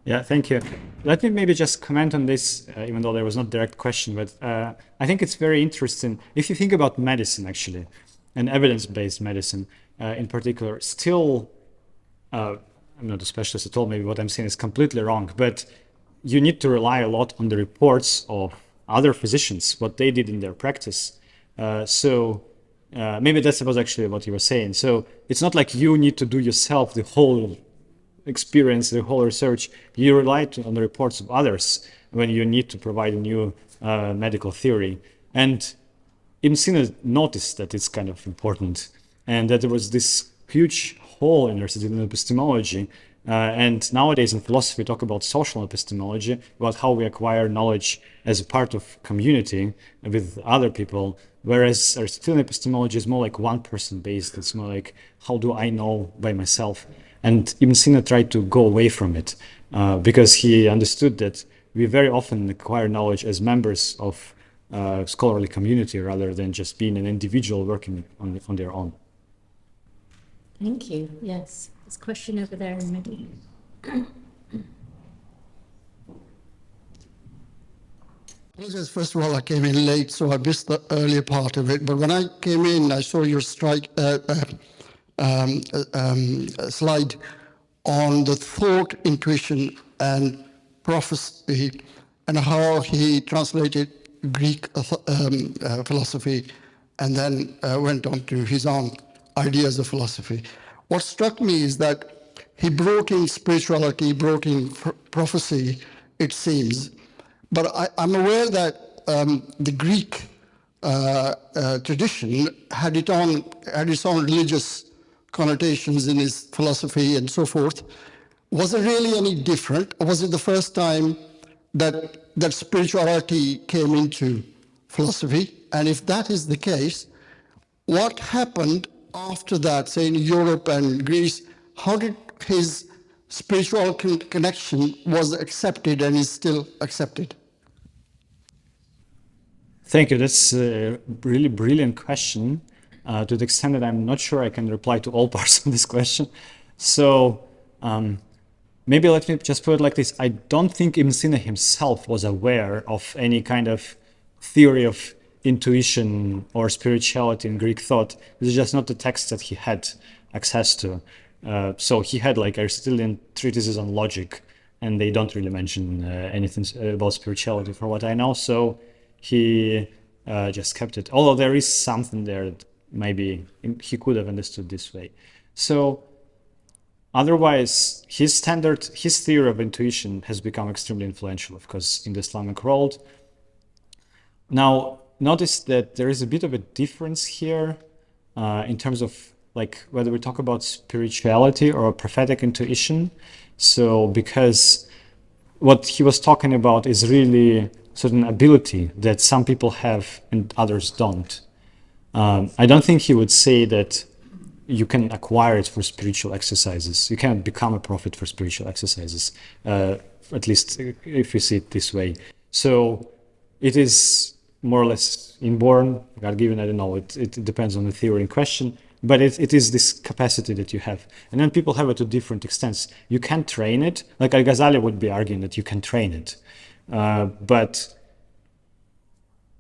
Yeah, thank you. let me maybe just comment on this, even though there was not a direct question, but I think it's very interesting. If you think about medicine, actually, and evidence-based medicine in particular, still, I'm not a specialist at all, maybe what I'm saying is completely wrong, but you need to rely a lot on the reports of other physicians, what they did in their practice. Maybe that was actually what you were saying. So it's not like you need to do yourself the whole experience, the whole research. You rely on the reports of others when you need to provide a new medical theory. And Ibn Sina noticed that it's kind of important, and that there was this huge hole in Aristotelian epistemology. And nowadays in philosophy, we talk about social epistemology, about how we acquire knowledge as a part of community with other people, whereas Aristotelian epistemology is more like one-person based. It's more like, how do I know by myself? And Ibn Sina tried to go away from it because he understood that we very often acquire knowledge as members of a scholarly community rather than just being an individual working on their own. Thank you. Yes. There's a question over there in the middle. Apologies, first of all, I came in late, so I missed the earlier part of it. But when I came in, I saw your slide on the thought, intuition, and prophecy, and how he translated Greek philosophy and then went on to his own ideas of philosophy. What struck me is that he brought in spirituality, brought in prophecy, it seems. But I'm aware that the Greek tradition had its own religious connotations in his philosophy and so forth. Was it really any different? Or was it the first time that spirituality came into philosophy? And if that is the case, what happened after that, say in Europe and Greece? How did his spiritual connection was accepted and is still accepted? Thank you. That's a really brilliant question to the extent that I'm not sure I can reply to all parts of this question. So maybe let me just put it like this. I don't think Ibn Sina himself was aware of any kind of theory of intuition or spirituality in Greek thought. This is just not the text that he had access to. So he had like Aristotelian treatises on logic, and they don't really mention anything about spirituality for what I know. So he just kept it. Although there is something there that maybe he could have understood this way. So otherwise, his theory of intuition has become extremely influential, of course, in the Islamic world. Now, notice that there is a bit of a difference here in terms of like whether we talk about spirituality or prophetic intuition. So because what he was talking about is really certain ability that some people have and others don't. I don't think he would say that you can acquire it for spiritual exercises. You cannot become a prophet for spiritual exercises, at least if you see it this way. So it is more or less inborn, God-given, I don't know, it depends on the theory in question, but it is this capacity that you have. And then people have it to different extents. You can train it, like Al-Ghazali would be arguing that you can train it, but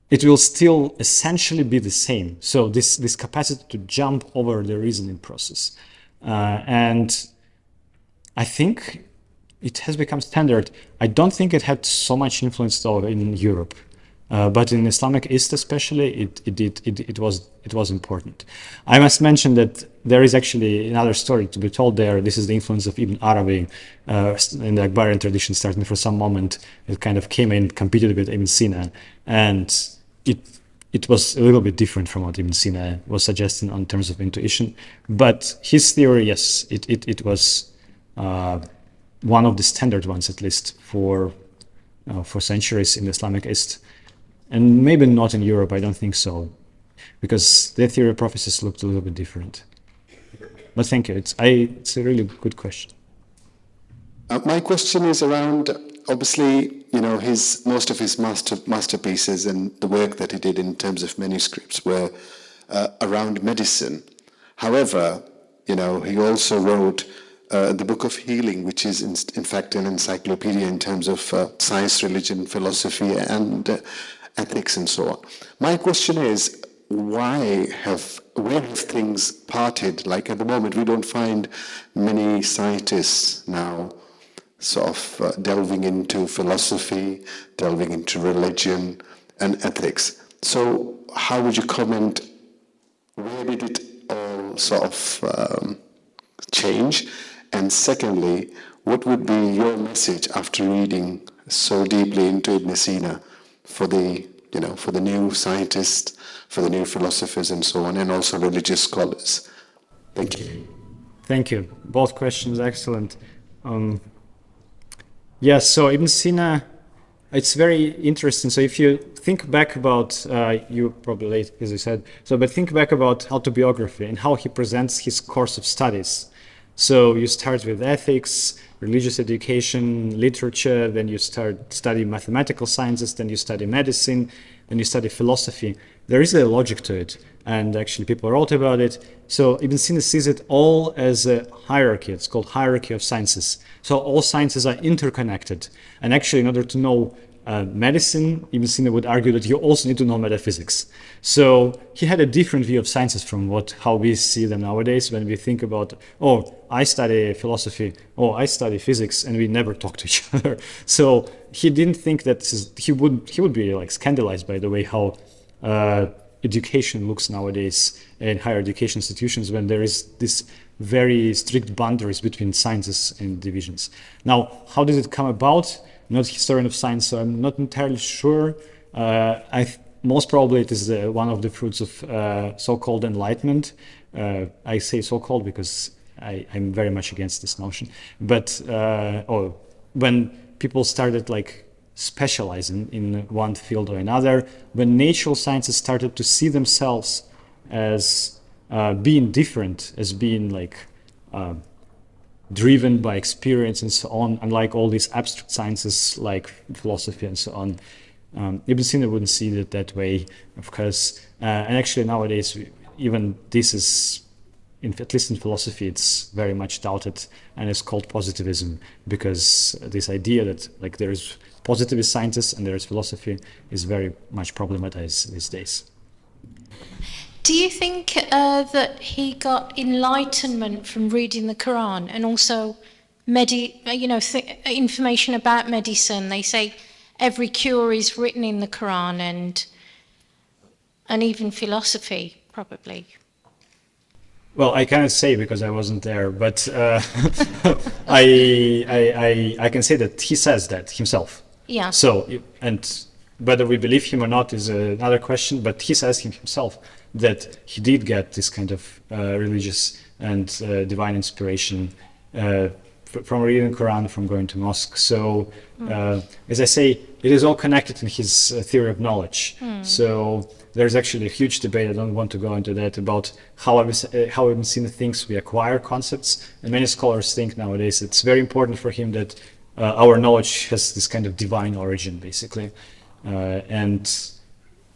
it will still essentially be the same. So this capacity to jump over the reasoning process. And I think it has become standard. I don't think it had so much influence though in Europe. But in Islamic East especially, it was important. I must mention that there is actually another story to be told there. This is the influence of Ibn Arabi in the Akbarian tradition, starting for some moment. It kind of came in, competed with Ibn Sina, and it was a little bit different from what Ibn Sina was suggesting in terms of intuition. But his theory, yes, it was one of the standard ones, at least for centuries in the Islamic East. And maybe not in Europe, I don't think so, because their theory of prophecies looked a little bit different. But thank you, it's a really good question. My question is around, obviously, most of his masterpieces and the work that he did in terms of manuscripts were around medicine. However, he also wrote the Book of Healing, which is in fact an encyclopedia in terms of science, religion, philosophy, and ethics, and so on. My question is, where have things parted? Like at the moment, we don't find many scientists now sort of delving into philosophy, delving into religion and ethics. So how would you comment, where did it all sort of change? And secondly, what would be your message after reading so deeply into Ibn Sina for the new scientists, for the new philosophers and so on, and also religious scholars? Thank you. Thank you. Both questions excellent. Yes, so Ibn Sina, it's very interesting. So if you think back about, you probably late, as you said, but think back about autobiography and how he presents his course of studies. So you start with ethics, religious education, literature, then you start studying mathematical sciences, then you study medicine, then you study philosophy. There is a logic to it, and actually people wrote about it. So Ibn Sina sees it all as a hierarchy. It's called hierarchy of sciences. So all sciences are interconnected. And actually, in order to know medicine, Ibn Sina would argue that you also need to know metaphysics. So he had a different view of sciences from how we see them nowadays when we think about, oh, I study philosophy, oh, I study physics, and we never talk to each other. So he didn't think that he would be like scandalized by the way how education looks nowadays in higher education institutions when there is this very strict boundaries between sciences and divisions. Now, how did it come about? I'm not a historian of science, so I'm not entirely sure. Most probably it is one of the fruits of so-called enlightenment. I say so-called because I'm very much against this notion. But when people started like specializing in one field or another, when natural sciences started to see themselves as being different, as being like driven by experience and so on, unlike all these abstract sciences like philosophy and so on. Ibn Sina wouldn't see it that way, of course. And actually nowadays, even this is, at least in philosophy, it's very much doubted, and it's called positivism, because this idea that like there is positivist scientists and there is philosophy is very much problematized these days. Do you think that he got enlightenment from reading the Quran and also information about medicine? They say every cure is written in the Quran, and even philosophy, probably. Well, I cannot say because I wasn't there, but I can say that he says that himself. Yeah. So, and whether we believe him or not is another question, but he says himself that he did get this kind of religious and divine inspiration from reading the Quran, from going to mosque. So, as I say, it is all connected in his theory of knowledge. So there's actually a huge debate, I don't want to go into that, about how Ibn Sina thinks we acquire concepts. And many scholars think nowadays it's very important for him that our knowledge has this kind of divine origin, basically. And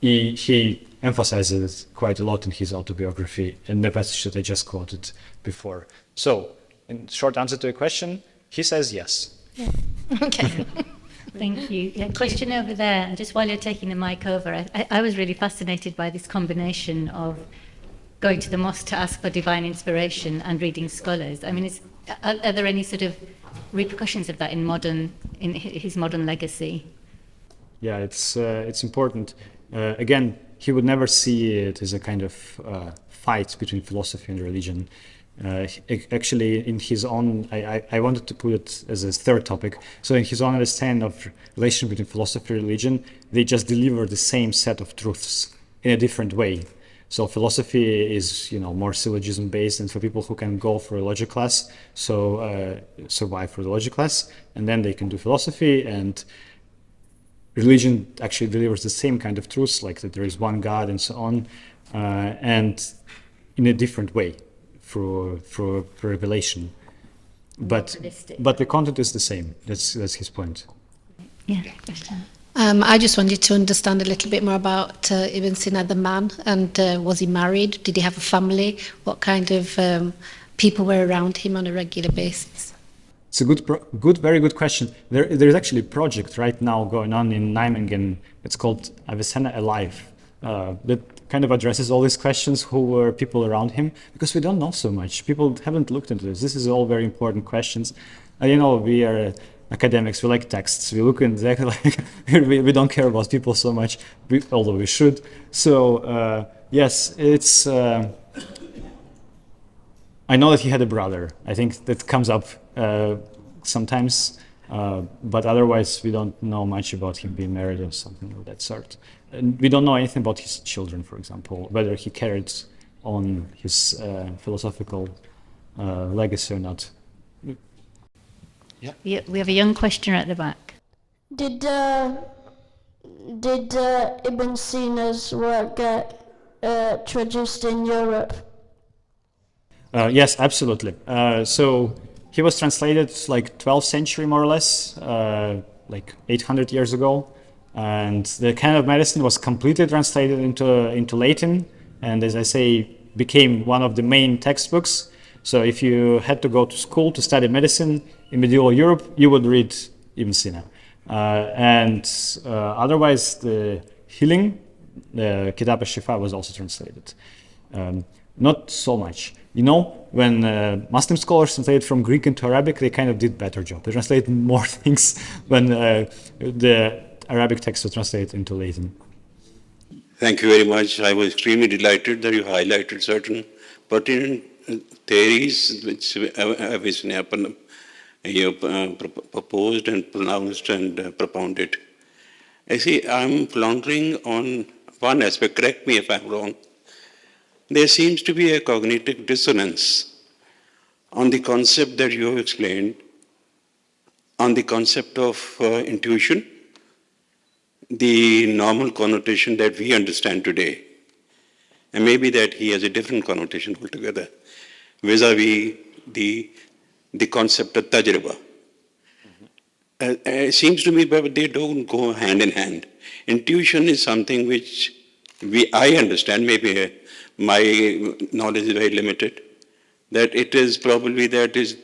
he emphasizes it quite a lot in his autobiography in the passage that I just quoted before. So, in short answer to your question, he says yes. Yeah. Okay. Thank you. Yeah, question over there. And just while you're taking the mic over, I was really fascinated by this combination of going to the mosque to ask for divine inspiration and reading scholars. I mean, are there any sort of repercussions of that in his modern legacy? Yeah, it's important. Again, he would never see it as a kind of fight between philosophy and religion. Actually, in his own, I wanted to put it as a third topic. So in his own understanding of relation between philosophy and religion, they just deliver the same set of truths in a different way. So philosophy is, more syllogism based, and for people who can go for a logic class, survive for the logic class, and then they can do philosophy. And religion actually delivers the same kind of truths, like that there is one God and so on, and in a different way. For revelation, but the content is the same. That's his point. Yeah. Question. I just wanted to understand a little bit more about Ibn Sina, the man, and was he married? Did he have a family? What kind of people were around him on a regular basis? It's a very good question. There's actually a project right now going on in Nijmegen. It's called Avicenna Alive. That kind of addresses all these questions. Who were people around him? Because we don't know so much. People haven't looked into this. This is all very important questions. We are academics. We like texts. We look exactly like we don't care about people so much, although we should. So yes, it's. I know that he had a brother. I think that comes up sometimes, but otherwise we don't know much about him being married or something of that sort. And we don't know anything about his children, for example, whether he carried on his philosophical legacy or not. Yeah, we have a young questioner at the back. Did Ibn Sina's work get traduced in Europe? Yes, absolutely. So he was translated like 12th century, more or less, like 800 years ago. And the kind of medicine was completely translated into Latin. And as I say, became one of the main textbooks. So if you had to go to school to study medicine in medieval Europe, you would read Ibn Sina. Otherwise, the healing, the Kitab al-Shifa was also translated. Not so much. When Muslim scholars translated from Greek into Arabic, they kind of did a better job. They translated more things when the Arabic text was translated into Latin. Thank you very much. I was extremely delighted that you highlighted certain pertinent theories which Avicenna proposed and pronounced and propounded. I see I'm floundering on one aspect. Correct me if I'm wrong. There seems to be a cognitive dissonance on the concept that you have explained, on the concept of intuition, the normal connotation that we understand today, and maybe that he has a different connotation altogether, vis-a-vis the concept of tajriba. It seems to me that they don't go hand in hand. Intuition is something which I understand, maybe my knowledge is very limited, that it is probably that it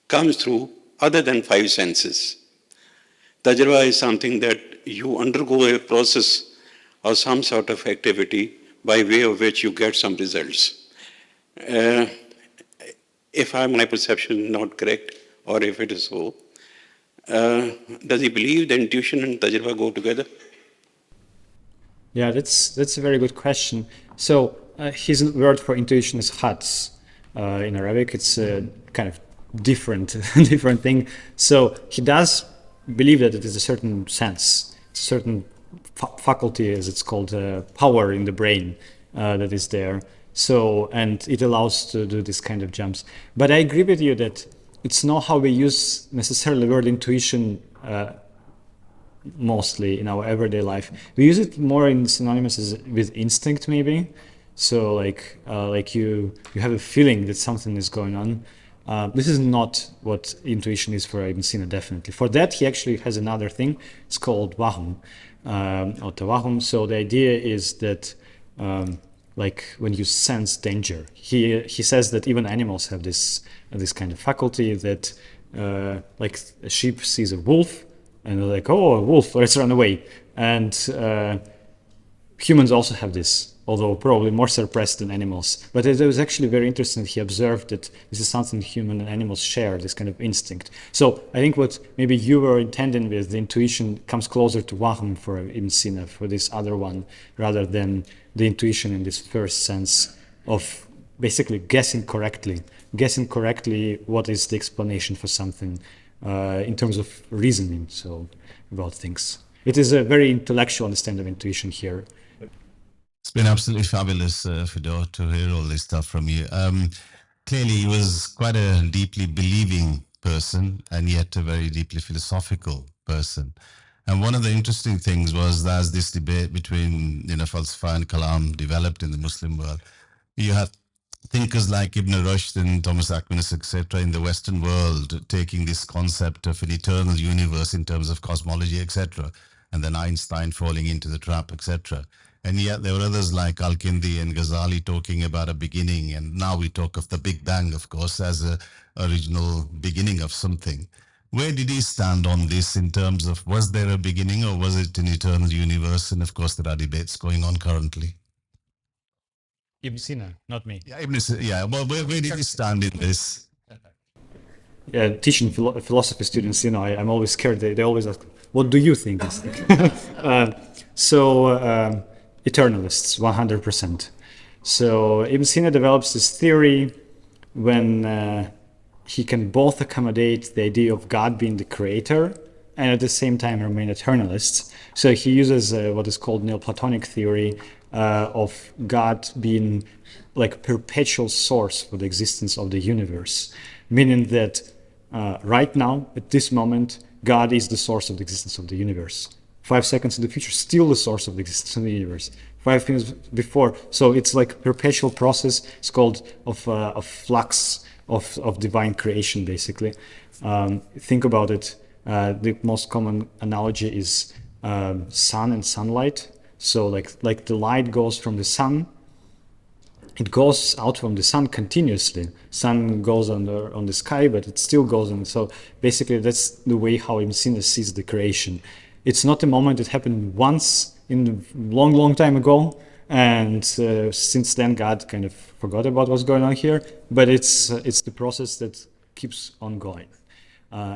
comes through other than five senses. Tajriba is something that you undergo a process or some sort of activity by way of which you get some results. If my perception is not correct, or if it is so, does he believe that intuition and tajriba go together? Yeah, that's a very good question. So his word for intuition is hads. In Arabic, it's a kind of different thing. So he does believe that it is a certain sense, certain faculty, as it's called, power in the brain that is there. So, and it allows to do this kind of jumps. But I agree with you that it's not how we use necessarily the word intuition mostly in our everyday life. We use it more in synonymous with instinct, maybe. So like you have a feeling that something is going on. This is not what intuition is for Ibn Sina, definitely. For that, he actually has another thing. It's called wahm, or tawahum. So the idea is that like when you sense danger, he says that even animals have this kind of faculty that like a sheep sees a wolf and they're like, oh, a wolf, let's run away. And humans also have this, although probably more suppressed than animals. But it was actually very interesting. He observed that this is something human and animals share, this kind of instinct. So I think what maybe you were intending with the intuition comes closer to wahm for Ibn Sina, for this other one, rather than the intuition in this first sense of basically guessing correctly what is the explanation for something in terms of reasoning, so about things. It is a very intellectual understanding of intuition here. It's been absolutely fabulous, Fedor, to hear all this stuff from you. Clearly, he was quite a deeply believing person and yet a very deeply philosophical person. And one of the interesting things was that as this debate between Falsafa and Kalam developed in the Muslim world, you had thinkers like Ibn Rushd and Thomas Aquinas, etc., in the Western world taking this concept of an eternal universe in terms of cosmology, etc., and then Einstein falling into the trap, etc. And yet there were others like Al-Kindi and Ghazali talking about a beginning. And now we talk of the Big Bang, of course, as a original beginning of something. Where did he stand on this in terms of, was there a beginning or was it an eternal universe? And of course, there are debates going on currently. Ibn Sina, not me. Yeah, Ibn Sina, yeah. Well, where did he stand in this? Yeah, teaching philosophy students, I'm always scared. They always ask, what do you think? Eternalists, 100%. So Ibn Sina develops this theory when he can both accommodate the idea of God being the creator and at the same time remain eternalist. So he uses what is called Neoplatonic theory of God being like a perpetual source for the existence of the universe, meaning that right now, at this moment, God is the source of the existence of the universe. 5 seconds in the future, still the source of the existence of the universe. 5 minutes before, so it's like a perpetual process. It's called of flux of divine creation, basically. Think about it. The most common analogy is sun and sunlight. So like the light goes from the sun, it goes out from the sun continuously. Sun goes on the sky, but it still goes on. So basically, that's the way how Ibn Sina sees the creation. It's not a moment that happened once in a long, long time ago, and since then God kind of forgot about what's going on here. But it's the process that keeps on going.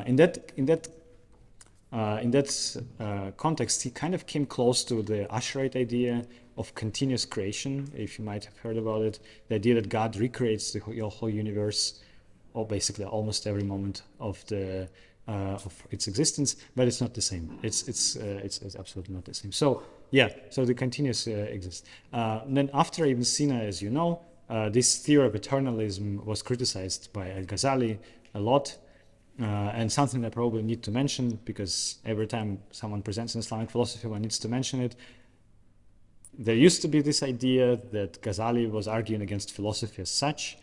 In that context, he kind of came close to the Asherite idea of continuous creation, if you might have heard about it. The idea that God recreates the whole universe, or basically almost every moment of its existence, but it's not the same. It's absolutely not the same. So yeah, so the continuous exists. Then after Ibn Sina, as you know, this theory of eternalism was criticized by Al-Ghazali a lot. And something I probably need to mention, because every time someone presents an Islamic philosophy, one needs to mention it. There used to be this idea that Ghazali was arguing against philosophy as such.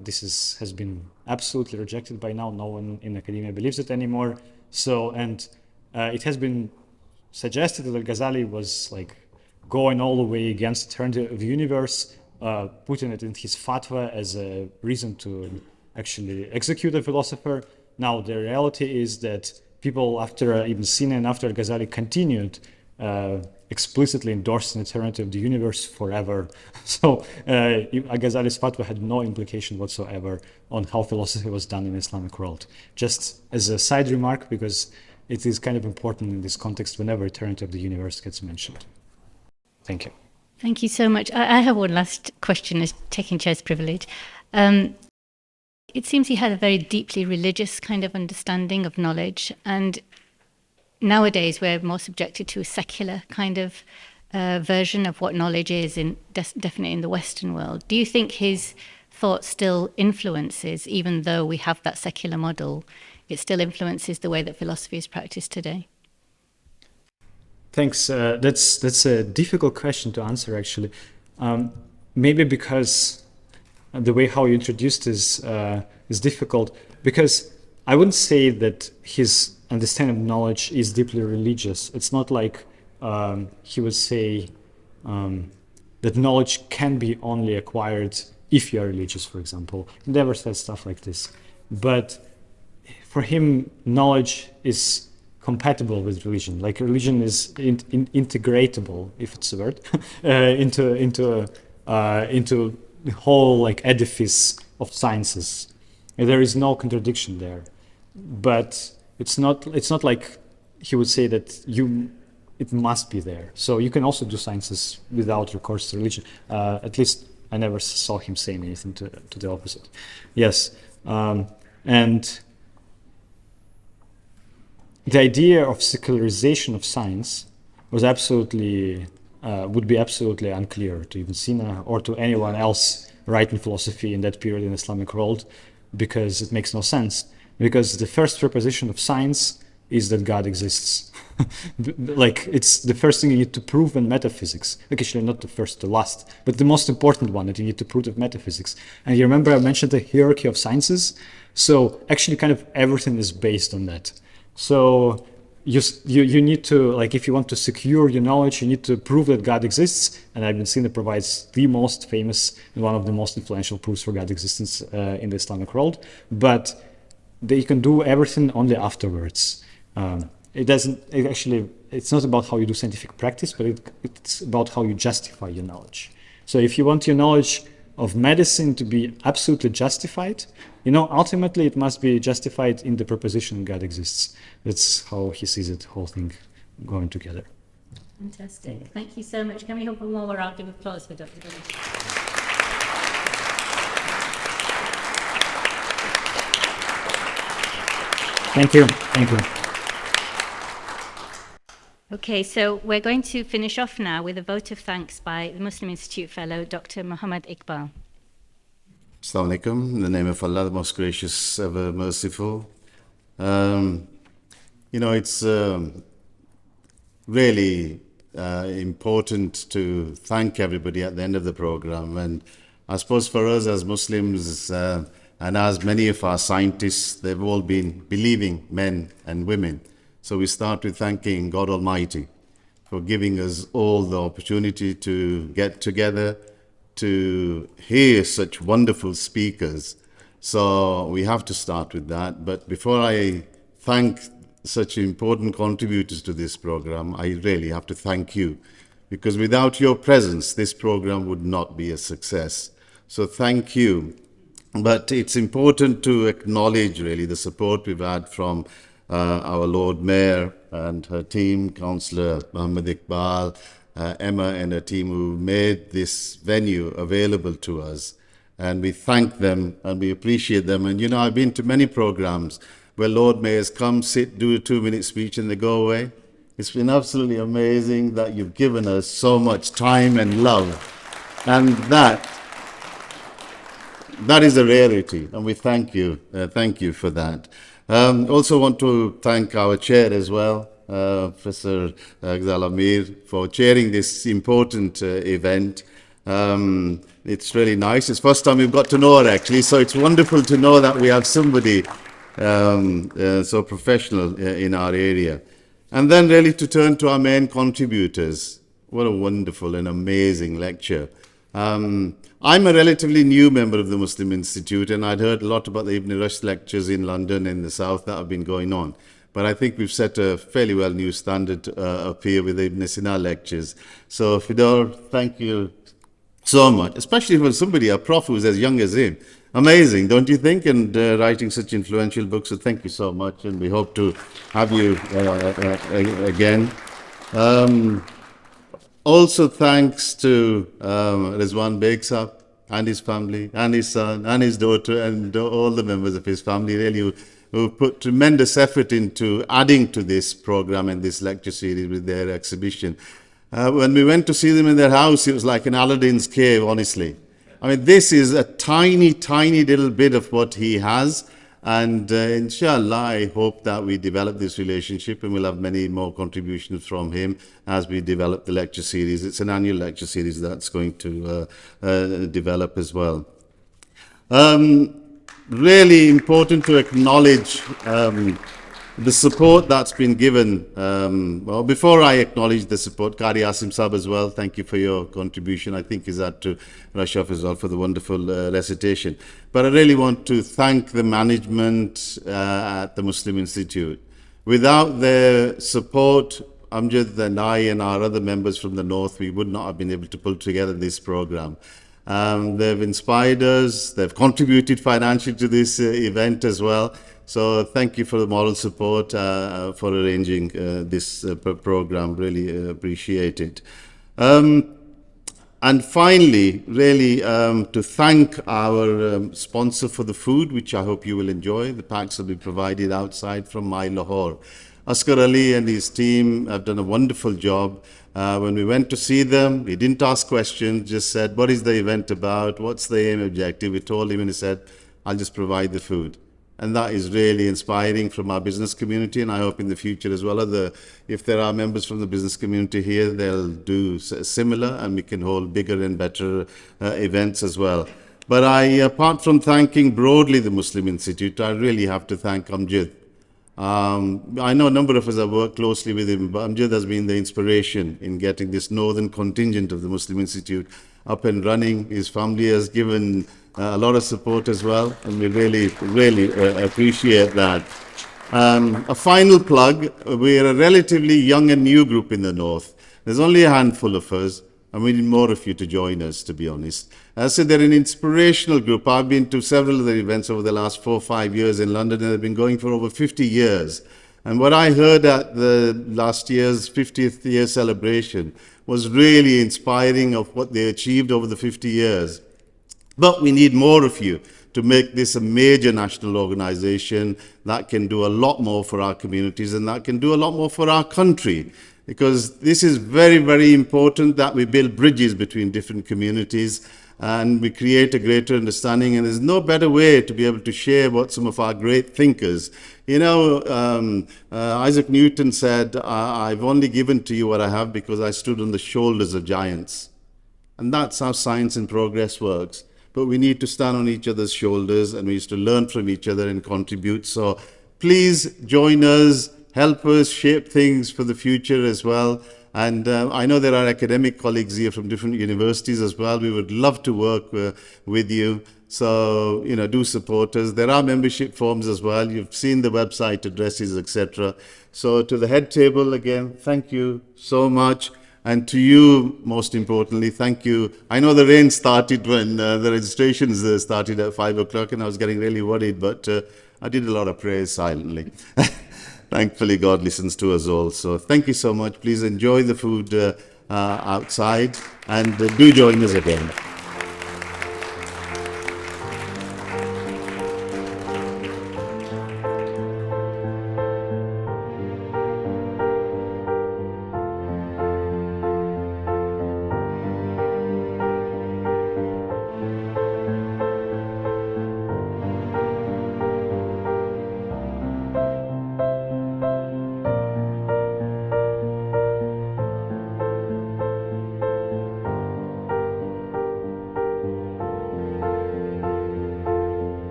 This has been absolutely rejected by now. No one in academia believes it anymore. So, and it has been suggested that Ghazali was like going all the way against eternity of the universe, putting it in his fatwa as a reason to actually execute a philosopher. Now, the reality is that people after Ibn Sina and after Ghazali continued explicitly endorsing eternity of the universe forever. So Ghazali's fatwa had no implication whatsoever on how philosophy was done in the Islamic world. Just as a side remark, because it is kind of important in this context whenever eternity of the universe gets mentioned. Thank you. Thank you so much. I have one last question, as taking chair's privilege. It seems he had a very deeply religious kind of understanding of knowledge, and nowadays we're more subjected to a secular kind of version of what knowledge is, definitely in the Western world. Do you think his thought still influences, even though we have that secular model, it still influences the way that philosophy is practiced today? Thanks. That's a difficult question to answer, actually. Maybe because the way how you introduced is difficult, because I wouldn't say that his understanding of knowledge is deeply religious. It's not like he would say that knowledge can be only acquired if you are religious, for example. He never said stuff like this. But for him, knowledge is compatible with religion. Like religion is integratable, if it's a word, into the whole like edifice of sciences. And there is no contradiction there. But it's not like he would say that it must be there. So you can also do sciences without recourse to religion. At least I never saw him saying anything to the opposite. Yes, and the idea of secularization of science was would be absolutely unclear to Ibn Sina or to anyone else writing philosophy in that period in the Islamic world, because it makes no sense. Because the first proposition of science is that God exists. Like, it's the first thing you need to prove in metaphysics. Actually, not the first, the last, but the most important one that you need to prove in metaphysics. And you remember I mentioned the hierarchy of sciences? So actually kind of everything is based on that. So you need to, like, if you want to secure your knowledge, you need to prove that God exists, and Ibn Sina provides the most famous and one of the most influential proofs for God's existence in the Islamic world. But they can do everything only afterwards. It's not about how you do scientific practice, but it's about how you justify your knowledge. So if you want your knowledge of medicine to be absolutely justified, ultimately it must be justified in the proposition God exists. That's how he sees it, the whole thing going together. Fantastic. Thank you so much. Can we have one more round of applause for Dr. Benevich? Thank you. Thank you. Okay, so we're going to finish off now with a vote of thanks by the Muslim Institute Fellow, Dr. Muhammad Iqbal. Assalamu alaikum. In the name of Allah, the most gracious, ever merciful. It's really important to thank everybody at the end of the program. And I suppose for us as Muslims, and as many of our scientists, they've all been believing men and women. So we start with thanking God Almighty for giving us all the opportunity to get together, to hear such wonderful speakers. So we have to start with that. But before I thank such important contributors to this program, I really have to thank you, because without your presence, this program would not be a success. So thank you. But it's important to acknowledge really the support we've had from our Lord Mayor and her team, Councillor Muhammad Iqbal, Emma and her team, who made this venue available to us. And we thank them and we appreciate them. And I've been to many programs where Lord Mayors come, sit, do a 2-minute speech and they go away. It's been absolutely amazing that you've given us so much time and love. And that is a rarity, and we thank you. Thank you for that. Also want to thank our chair as well, Professor Ghazal Amir, for chairing this important event. It's really nice. It's the first time we've got to know her, actually, so it's wonderful to know that we have somebody so professional in our area. And then really to turn to our main contributors. What a wonderful and amazing lecture. I'm a relatively new member of the Muslim Institute, and I'd heard a lot about the Ibn Rushd lectures in London and the South that have been going on. But I think we've set a fairly well new standard up here with the Ibn Sina lectures. So Fedor, thank you so much, especially for somebody, a prof who's as young as him. Amazing, don't you think? And writing such influential books. So thank you so much, and we hope to have you again. Also thanks to Rizwan Baig Sahab and his family and his son and his daughter and all the members of his family, really, who put tremendous effort into adding to this program and this lecture series with their exhibition. When we went to see them in their house, it was like an Aladdin's cave, honestly. I mean, this is a tiny, tiny little bit of what he has. And inshallah, I hope that we develop this relationship and we'll have many more contributions from him as we develop the lecture series. It's an annual lecture series that's going to develop as well. Really important to acknowledge the support that's been given. Well, before I acknowledge the support, Qari Asim Sahab as well, thank you for your contribution. I think is that to Rashaf as well for the wonderful recitation. But I really want to thank the management at the Muslim Institute. Without their support, Amjad and I and our other members from the North, we would not have been able to pull together this program. They've inspired us, they've contributed financially to this event as well. So thank you for the moral support for arranging this program. Really appreciate it. And finally, really to thank our sponsor for the food, which I hope you will enjoy. The packs will be provided outside from my Lahore. Asghar Ali and his team have done a wonderful job. When we went to see them, he didn't ask questions, just said, what is the event about? What's the aim objective? We told him and he said, I'll just provide the food. And that is really inspiring from our business community, and I hope in the future as well, if there are members from the business community here, they'll do similar and we can hold bigger and better events as well. But apart from thanking broadly the Muslim Institute, I really have to thank Amjad. I know a number of us have worked closely with him, but Amjad has been the inspiration in getting this northern contingent of the Muslim Institute up and running. His family has given a lot of support as well, and we really appreciate that. A final plug, we're a relatively young and new group in the north. There's only a handful of us, and we need more of you to join us, to be honest. So they're an inspirational group. I've been to several of the events over the last 4 or 5 years in London, and they've been going for over 50 years. And what I heard at the last year's 50th year celebration was really inspiring of what they achieved over the 50 years. But we need more of you to make this a major national organization that can do a lot more for our communities and that can do a lot more for our country. Because this is very, very important that we build bridges between different communities and we create a greater understanding. And there's no better way to be able to share what some of our great thinkers. You know, Isaac Newton said, I've only given to you what I have because I stood on the shoulders of giants. And that's how science and progress works. But we need to stand on each other's shoulders and we used to learn from each other and contribute. So please join us, help us shape things for the future as well. And I know there are academic colleagues here from different universities as well. We would love to work with you. So, you know, do support us. There are membership forms as well. You've seen the website addresses, etc. So to the head table again, thank you so much. And to you, most importantly, thank you. I know the rain started when the registrations started at 5 o'clock and I was getting really worried, but I did a lot of prayers silently. Thankfully, God listens to us all. So thank you so much. Please enjoy the food outside and do join us again.